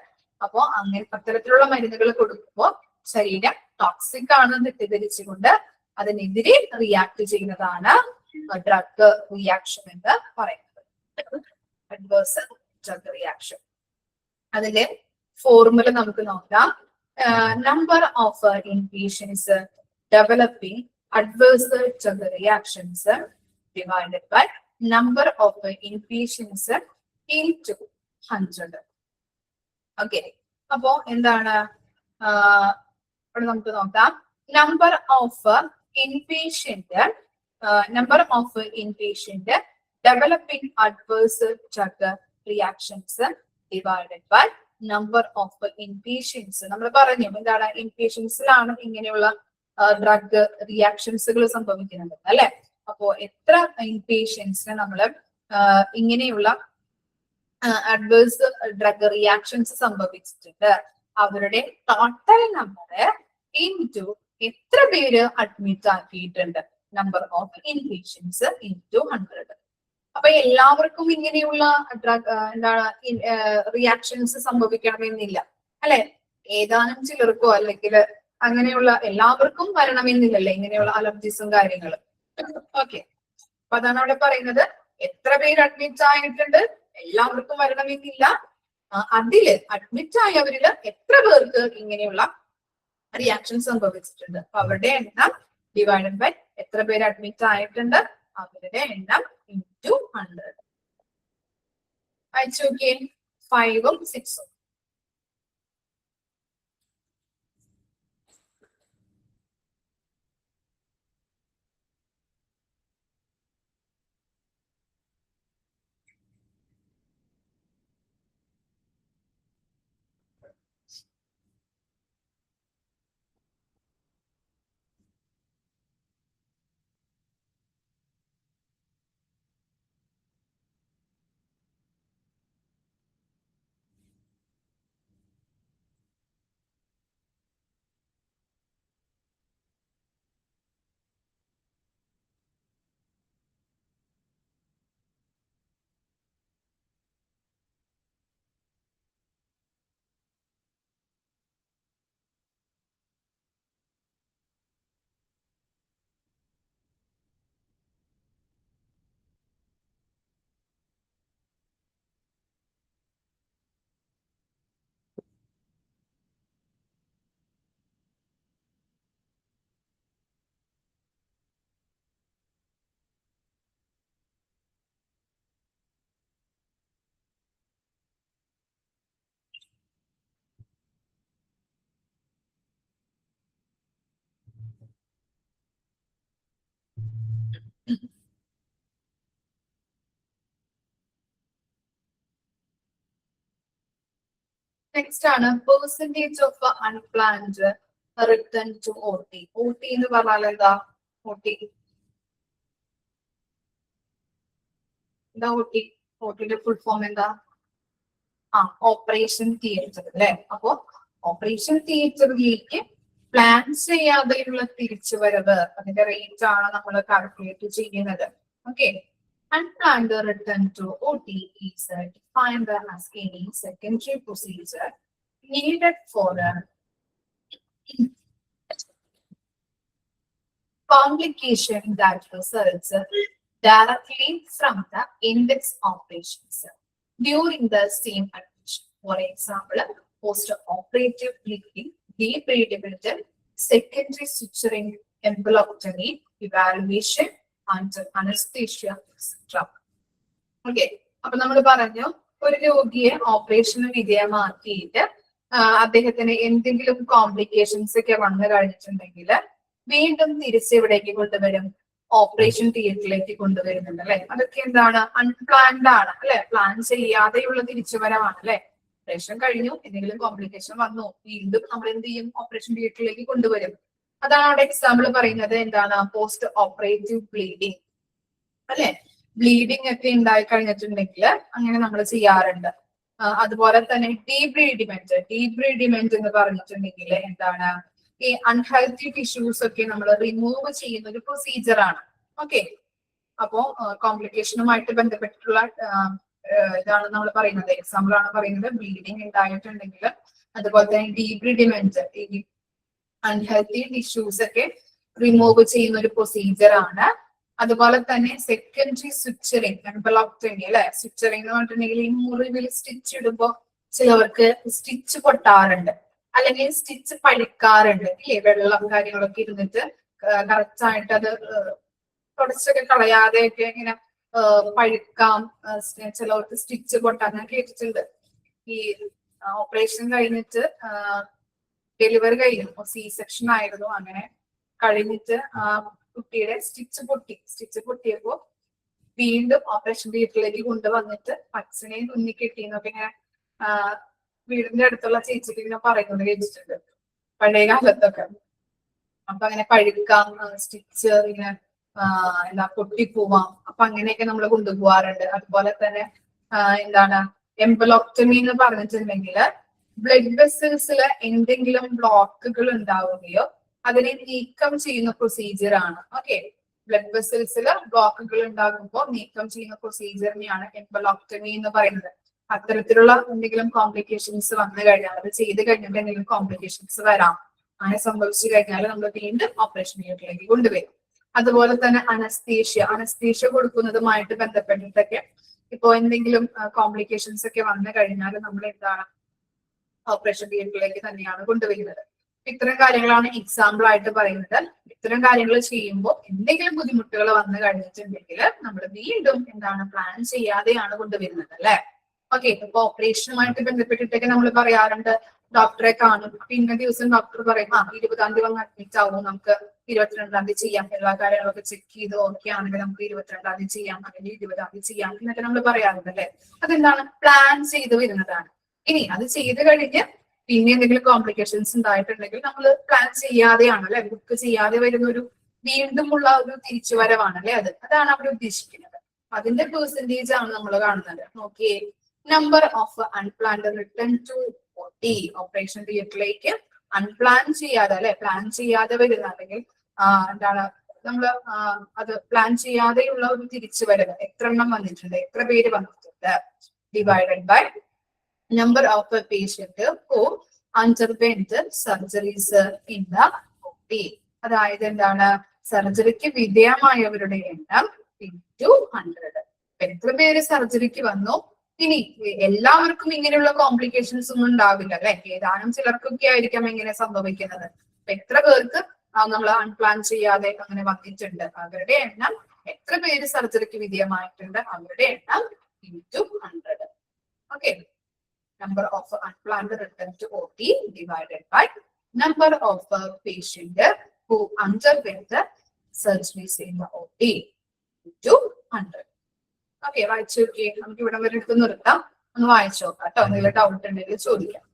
[SPEAKER 1] അപ്പോ അങ്ങനെ അത്തരത്തിലുള്ള മരുന്നുകൾ കൊടുക്കുമ്പോൾ ശരീരം ടോക്സിക് ആണെന്ന് തെറ്റിദ്ധരിച്ചുകൊണ്ട് അതിനെതിരെ റിയാക്ട് ചെയ്യുന്നതാണ് ഡ്രഗ് റിയാക്ഷൻ എന്ന് പറയുന്നത്. Adverse drug reaction. അതിന്റെ ഫോർമുല നമുക്ക് നോക്കാം. Number of inpatients developing adverse drug reactions divided by number of inpatients into 100. Okay, അപ്പോ എന്താണ് ഇവിടെ നമുക്ക് നോക്കാം. Number of inpatient developing adverse drug reactions divided by number of inpatients. നമ്മൾ പറഞ്ഞു എന്താണ്, ഇൻപേഷ്യൻസിലാണ് ഇങ്ങനെയുള്ള ഡ്രഗ് റിയാക്ഷൻസുകൾ സംഭവിക്കുന്നത് അല്ലെ. അപ്പോ എത്ര ഇൻപേഷ്യൻസിന് നമ്മൾ ഇങ്ങനെയുള്ള അഡ്വേഴ്സ് ഡ്രഗ് റിയാക്ഷൻസ് സംഭവിച്ചിട്ടുണ്ട്, അവരുടെ ടോട്ടൽ നമ്പർ ഇൻറ്റു എത്ര പേര് അഡ്മിറ്റ് ആക്കിയിട്ടുണ്ട്, നമ്പർ ഓഫ് ഇൻപേഷ്യൻസ് ഇൻറ്റു 100. അപ്പൊ എല്ലാവർക്കും ഇങ്ങനെയുള്ള എന്താണ് റിയാക്ഷൻസ് സംഭവിക്കണമെന്നില്ല അല്ലെ. ഏതാനും ചിലർക്കോ അല്ലെങ്കിൽ അങ്ങനെയുള്ള എല്ലാവർക്കും വരണമെന്നില്ലല്ലേ ഇങ്ങനെയുള്ള അലർജീസും കാര്യങ്ങളും. ഓക്കെ, അപ്പൊ അതാണ് അവിടെ പറയുന്നത്. എത്ര പേര് അഡ്മിറ്റ് ആയിട്ടുണ്ട്, എല്ലാവർക്കും വരണമെന്നില്ല. അതില് അഡ്മിറ്റ് ആയവരില് എത്ര പേർക്ക് ഇങ്ങനെയുള്ള റിയാക്ഷൻ സംഭവിച്ചിട്ടുണ്ട്. അപ്പൊ അവരുടെ എണ്ണം ഡിവൈഡഡ് ബൈ എത്ര പേര് അഡ്മിറ്റ് ആയിട്ടുണ്ട് അവരുടെ എണ്ണം ഇൻറ്റു 100. അയച്ചു നോക്കിയേ 5ഉം 6ഉം. നെക്സ്റ്റ് ആണ് percentage of unplanned return to OT. OT എന്ന് പറഞ്ഞാൽ എന്താ? OT എന്താ? OTയുടെ ഫുൾ ഫോം എന്താ? ഓപ്പറേഷൻ തിയേറ്റർ അല്ലെ. അപ്പോ ഓപ്പറേഷൻ തിയേറ്ററിലേക്ക് പ്ലാൻ ചെയ്യാതെയുള്ള തിരിച്ചുവരവ്, അതിന്റെ റേറ്റ് ആണ് നമ്മൾ കാൽക്കുലേറ്റ് ചെയ്യുന്നത്. Okay, unplanned return to OT is defined as any secondary procedure needed for complication that results directly from the index operations during the same admission. For example, post-operative bleeding, defibrillation, secondary suturing, embolectomy, evaluation, and anesthesia, etc. Okay, അപ്പൊ നമ്മൾ പറഞ്ഞു ഒരു രോഗിയെ ഓപ്പറേഷന് വിധേയമാക്കിയിട്ട് അദ്ദേഹത്തിന് എന്തെങ്കിലും complications ഒക്കെ വന്നു കഴിഞ്ഞിട്ടുണ്ടെങ്കിൽ വീണ്ടും തിരിച്ച് എവിടേക്ക് കൊണ്ടുവരും? ഓപ്പറേഷൻ തിയേറ്ററിലേക്ക് കൊണ്ടുവരുന്നുണ്ട് അല്ലെ. അതൊക്കെ എന്താണ്? അൺപ്ലാൻഡ് ആണ് അല്ലെ. പ്ലാൻ ചെയ്യാതെയുള്ള തിരിച്ചുവരവാണ് അല്ലെ. ഓപ്പറേഷൻ കഴിഞ്ഞു, എന്തെങ്കിലും കോംപ്ലിക്കേഷൻ വന്നു, വീണ്ടും നമ്മൾ എന്ത് ചെയ്യും? ഓപ്പറേഷൻ തിയേറ്ററിലേക്ക് കൊണ്ടുവരും. അതാണ് അവിടെ എക്സാമ്പിൾ പറയുന്നത്. എന്താണ്? പോസ്റ്റ് ഓപ്പറേറ്റീവ് ബ്ലീഡിങ് അല്ലെ. ബ്ലീഡിങ് ഒക്കെ ഉണ്ടായി കഴിഞ്ഞിട്ടുണ്ടെങ്കിൽ അങ്ങനെ നമ്മൾ ചെയ്യാറുണ്ട്. അതുപോലെ തന്നെ ഡീബ്രീഡിമെന്റ് എന്ന് പറഞ്ഞിട്ടുണ്ടെങ്കിൽ എന്താണ്? ഈ അൺഹെൽത്തി ടിഷ്യൂസ് ഒക്കെ നമ്മൾ റിമൂവ് ചെയ്യുന്ന ഒരു പ്രൊസീജിയർ ആണ്. ഓക്കെ, അപ്പോ കോംപ്ലിക്കേഷനുമായിട്ട് ബന്ധപ്പെട്ടിട്ടുള്ള ഇതാണ് നമ്മൾ പറയുന്നത്. എക്സാമ്പിൾ ആണ് പറയുന്നത്. ബ്ലീഡിങ് ഉണ്ടായിട്ടുണ്ടെങ്കിൽ, അതുപോലെ തന്നെ ഡീബ്രീഡിമെന്റ്, ഈ അൺഹെൽത്തി ടിഷ്യൂസ് ഒക്കെ റിമൂവ് ചെയ്യുന്ന ഒരു പ്രൊസീജിയർ ആണ്. അതുപോലെ തന്നെ സെക്കൻഡറി സ്വിച്ചറിങ്, എംബോലെക്ടമി അല്ലെ. സ്വിച്ചറിങ് എന്ന് പറഞ്ഞിട്ടുണ്ടെങ്കിൽ ഈ മുറിവിൽ സ്റ്റിച്ച് ഇടുമ്പോ ചിലവർക്ക് സ്റ്റിച്ച് പൊട്ടാറുണ്ട്, അല്ലെങ്കിൽ സ്റ്റിച്ച് പഴുക്കാറുണ്ട് ഇല്ലേ. വെള്ളം കാര്യങ്ങളൊക്കെ ഇരുന്നിട്ട് കറക്റ്റ് ആയിട്ട് അത് തുടച്ചൊക്കെ കളയാതെയൊക്കെ ഇങ്ങനെ പഴുക്കാം. ചിലവർക്ക് സ്റ്റിച്ച് പൊട്ടാൻ ഞാൻ കേട്ടിട്ടുണ്ട്. ഈ ഓപ്പറേഷൻ കഴിഞ്ഞിട്ട് ഡെലിവറി കഴിഞ്ഞു, സി സെക്ഷൻ ആയിരുന്നു, അങ്ങനെ കഴിഞ്ഞിട്ട് കുട്ടിയുടെ സ്റ്റിച്ച് പൊട്ടിയപ്പോ വീണ്ടും ഓപ്പറേഷൻ തിയേറ്ററിലേക്ക് കൊണ്ടുവന്നിട്ട് അച്ഛനെയും കുഞ്ഞി കെട്ടിന്നൊക്കെ ഇങ്ങനെ വീടിന്റെ അടുത്തുള്ള ചേച്ചിക്ക് ഇങ്ങനെ പറയുന്നത് കേട്ടിട്ടുണ്ട് പഴയ കാലത്തൊക്കെ. അപ്പൊ അങ്ങനെ പഴുക്കാം, സ്റ്റിച്ച് ഇങ്ങനെ എന്താ പൊട്ടിപ്പോവാം. അപ്പൊ അങ്ങനെയൊക്കെ നമ്മൾ കൊണ്ടുപോകാറുണ്ട്. അതുപോലെ തന്നെ എന്താണ് എംബോലെക്ടമി എന്ന് പറഞ്ഞിട്ടുണ്ടെങ്കിൽ ബ്ലഡ് വെസൽസിൽ എന്തെങ്കിലും ബ്ലോക്കുകൾ ഉണ്ടാവുകയോ അതിനെ നീക്കം ചെയ്യുന്ന പ്രൊസീജിയർ ആണ്. ഓക്കെ, ബ്ലഡ് വെസൽസിൽ ബ്ലോക്കുകൾ ഉണ്ടാകുമ്പോൾ നീക്കം ചെയ്യുന്ന പ്രൊസീജിയറിനെയാണ് എംബോലോക്ടമി എന്ന് പറയുന്നത്. അത്തരത്തിലുള്ള എന്തെങ്കിലും കോംപ്ലിക്കേഷൻസ് വന്നു കഴിഞ്ഞാൽ, അത് ചെയ്ത് കഴിഞ്ഞിട്ട് എന്തെങ്കിലും കോംപ്ലിക്കേഷൻസ് വരാം. അങ്ങനെ സംഭവിച്ചു കഴിഞ്ഞാൽ നമ്മൾ വീണ്ടും ഓപ്പറേഷൻ തിയേറ്ററിലേക്ക് കൊണ്ടുവരും. അതുപോലെ തന്നെ അനസ്തീഷ്യ കൊടുക്കുന്നതുമായിട്ട് ബന്ധപ്പെട്ടിട്ടൊക്കെ ഇപ്പോ എന്തെങ്കിലും കോംപ്ലിക്കേഷൻസ് ഒക്കെ വന്നു കഴിഞ്ഞാൽ നമ്മൾ എന്താണ് ഓപ്പറേഷൻ തിയേറ്ററിലേക്ക് തന്നെയാണ് കൊണ്ടുവരുന്നത്. ഇത്തരം കാര്യങ്ങളാണ് എക്സാമ്പിൾ ആയിട്ട് പറയുന്നത്. ഇത്തരം കാര്യങ്ങൾ ചെയ്യുമ്പോൾ എന്തെങ്കിലും ബുദ്ധിമുട്ടുകൾ വന്നു കഴിഞ്ഞിട്ടുണ്ടെങ്കിൽ നമ്മൾ വീണ്ടും എന്താണ് പ്ലാൻ ചെയ്യാതെയാണ് കൊണ്ടുവരുന്നത് അല്ലെ. ഓക്കെ, ഇപ്പൊ ഓപ്പറേഷനുമായിട്ട് ബന്ധപ്പെട്ടിട്ടൊക്കെ നമ്മൾ പറയാറുണ്ട് ഡോക്ടറെ കാണും, പിന്നെ ദിവസം ഡോക്ടർ പറയും 20-ാം തീയതി വന്ന് അഡ്മിറ്റ് ആവും, നമുക്ക് 22-ാം തീയതി ചെയ്യാം, എല്ലാ കാര്യങ്ങളൊക്കെ ചെക്ക് ചെയ്ത് ഓക്കെ ആണെങ്കിൽ നമുക്ക് 22-ാം തീയതി ചെയ്യാം, അല്ലെങ്കിൽ 20-ാം തീയതി ചെയ്യാം എന്നൊക്കെ നമ്മൾ പറയാറുണ്ട് അല്ലെ. അതെന്താണ് പ്ലാൻ ചെയ്ത് വരുന്നതാണ്. ഇനി അത് ചെയ്ത് കഴിഞ്ഞ് പിന്നെ എന്തെങ്കിലും കോംപ്ലിക്കേഷൻസ് ഉണ്ടായിട്ടുണ്ടെങ്കിൽ നമ്മൾ പ്ലാൻ ചെയ്യാതെയാണ് അല്ലെ, ബുക്ക് ചെയ്യാതെ വരുന്ന ഒരു വീണ്ടുമുള്ള ഒരു തിരിച്ചുവരവാണ് അല്ലെ. അതാണ് അവിടെ ഉദ്ദേശിക്കുന്നത്. അതിന്റെ പെർസെന്റേജ് ആണ് നമ്മൾ കാണുന്നത്. നോക്കിയേ, number of unplanned return to OT operation തിയേറ്ററിലേക്ക് അൺപ്ലാൻ ചെയ്യാതെ അല്ലെ, പ്ലാൻ ചെയ്യാതെ വരുന്ന അല്ലെങ്കിൽ എന്താണ് നമ്മൾ അത് പ്ലാൻ ചെയ്യാതെയുള്ള ഒരു തിരിച്ചുവരവ് എത്ര എണ്ണം വന്നിട്ടുണ്ട്, എത്ര പേര് വന്നിട്ടുണ്ട്, divided by number of a patient who underwent surgeries in the OT. അതായത് എന്താണ് സർജറിക്ക് വിധേയമായവരുടെ എണ്ണം into 100. എത്ര പേര് സർജറിക്ക് വന്നു. ഇനി എല്ലാവർക്കും ഇങ്ങനെയുള്ള കോംപ്ലിക്കേഷൻസ് ഒന്നും ഉണ്ടാവില്ല അല്ലെ, ഏതാനും ചിലർക്കൊക്കെ ആയിരിക്കാം ഇങ്ങനെ സംഭവിക്കുന്നത്. എത്ര പേർക്ക് നമ്മൾ അൺപ്ലാൻ ചെയ്യാതെ അങ്ങനെ വന്നിട്ടുണ്ട്, അവരുടെ എണ്ണം, എത്ര പേര് സർജറിക്ക് വിധേയമായിട്ടുണ്ട് അവരുടെ എണ്ണം into 100. Okay, number of unplanned return to OT divided by number of patient who underwent surgeries in the OT into 100. Okay, വായിച്ചു നോക്കിയേ. നമുക്ക് ഇവിടെ വരെ എടുത്ത് നിർത്താം, ഒന്ന് വായിച്ചു നോക്കാം കേട്ടോ. എന്തെങ്കിലും ഡൗട്ട് ഉണ്ടെങ്കിൽ ചോദിക്കാം.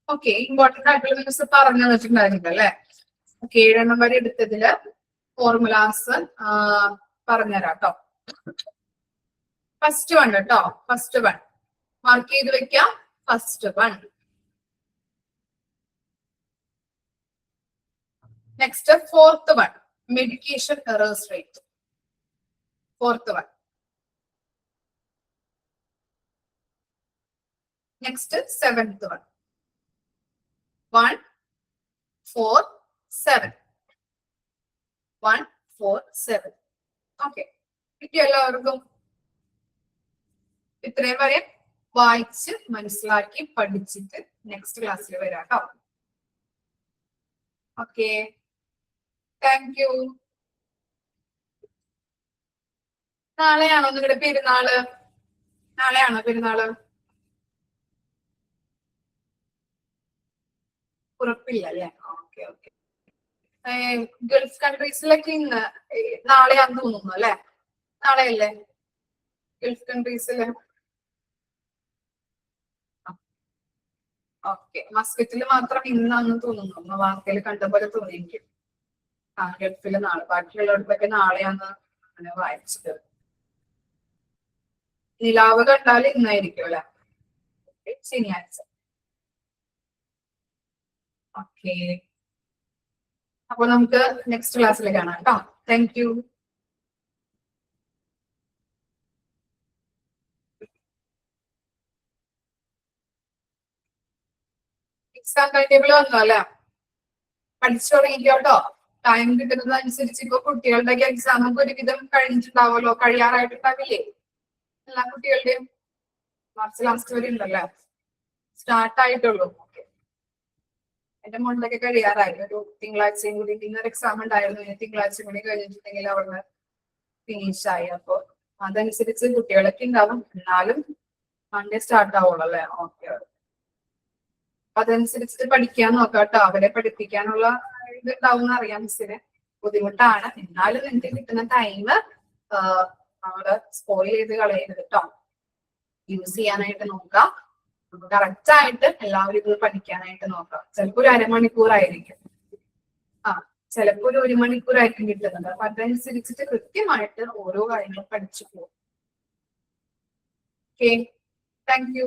[SPEAKER 1] ഓക്കെ, ഇമ്പോർട്ടന്റ് ആയിട്ടുള്ള ന്യൂസ് പറഞ്ഞു തന്നിട്ടുണ്ടായിരുന്നില്ല അല്ലെ. ഓക്കെ, 7 എണ്ണം വരെ എടുത്തതില് ഫോർമുലാസ് പറഞ്ഞുതരാം കേട്ടോ. ഫസ്റ്റ് വൺ കേട്ടോ, ഫസ്റ്റ് വൺ മാർക്ക് ചെയ്ത് വെക്കാം. First one. Next fourth one, medication errors rate. Fourth one. Next seventh one, 147. 147. Okay, കിട്ടിയ എല്ലാവർക്കും? ഇത്രയും വരെ വായിച്ച് മനസ്സിലാക്കി പഠിച്ചിട്ട് നെക്സ്റ്റ് ക്ലാസ്സിൽ വരാം കേട്ടോ. Okay, thank you. നാളെയാണോ നിങ്ങളുടെ പെരുന്നാള്? നാളെയാണോ പെരുന്നാള്? ഉറപ്പില്ല അല്ലെ. Okay okay. ഗൾഫ് കൺട്രീസിലൊക്കെ ഇന്ന് നാളെയാന്ന് തോന്നുന്നു അല്ലെ. നാളെയല്ലേ ഗൾഫ് കൺട്രീസില്? ഓക്കെ, മസ്കറ്റിൽ മാത്രം ഇന്നാന്ന് തോന്നുന്നു, വാർത്തയിൽ കണ്ട പോലെ തോന്നി എനിക്ക്. ഗൾഫില് നാളെ, ബാക്കിയുള്ളവർക്കൊക്കെ നാളെയാന്ന് അങ്ങനെ വായിച്ചത്. നിലാവ് കണ്ടാൽ ഇന്നായിരിക്കും അല്ലെ, ശനിയാഴ്ച. ഓക്കെ, അപ്പൊ നമുക്ക് നെക്സ്റ്റ് ക്ലാസ്സിൽ കാണാം കേട്ടോ. Thank you. Exam time table വന്നു അല്ലെ, പഠിച്ചു തുടങ്ങിക്കോട്ടോ. ടൈം കിട്ടുന്നതനുസരിച്ച് ഇപ്പൊ കുട്ടികളുടെ എക്സാം ഒക്കെ ഒരുവിധം കഴിഞ്ഞിട്ടുണ്ടാവുമല്ലോ, കഴിയാറായിട്ടുണ്ടാവില്ലേ എല്ലാ കുട്ടികളുടെയും? മാർച്ച് ലാസ്റ്റ് വരെ ഉണ്ടല്ലേ, സ്റ്റാർട്ട് ആയിട്ടുള്ളൂ. എന്റെ മോളിലൊക്കെ കഴിയാറായി. ഒരു തിങ്കളാഴ്ചയും കൂടി ഇന്നൊരു എക്സാം ഉണ്ടായിരുന്നു, തിങ്കളാഴ്ചയും കൂടി കഴിഞ്ഞിട്ടുണ്ടെങ്കിൽ അവിടെ ഫിനിഷ് ആയി. അപ്പൊ അതനുസരിച്ച് കുട്ടികളൊക്കെ ഉണ്ടാവും, എന്നാലും മൺഡേ സ്റ്റാർട്ട് ആവുള്ളൂ അല്ലേ. ഓക്കെ, അതനുസരിച്ച് പഠിക്കാൻ നോക്കാം കേട്ടോ. അവരെ പഠിപ്പിക്കാനുള്ള ഇത് ഉണ്ടാവും അറിയാം മിസ്സിന്. ബുദ്ധിമുട്ടാണ്, എന്നാലും നിങ്ങൾക്ക് കിട്ടുന്ന ടൈം നമ്മള് സ്പോയിൽ ചെയ്ത് കളയരുത് കേട്ടോ. യൂസ് ചെയ്യാനായിട്ട് നോക്കാം, കറക്റ്റ് ആയിട്ട് എല്ലാവരും ഇത് പഠിക്കാനായിട്ട് നോക്കാം. ചിലപ്പോ ഒരു അരമണിക്കൂറായിരിക്കും. ചിലപ്പോൾ ഒരു 1 മണിക്കൂറായിരിക്കും കിട്ടുന്നത്. അപ്പൊ അതനുസരിച്ചിട്ട് കൃത്യമായിട്ട് ഓരോ കാര്യങ്ങളും പഠിച്ചു പോകും. Okay, thank you.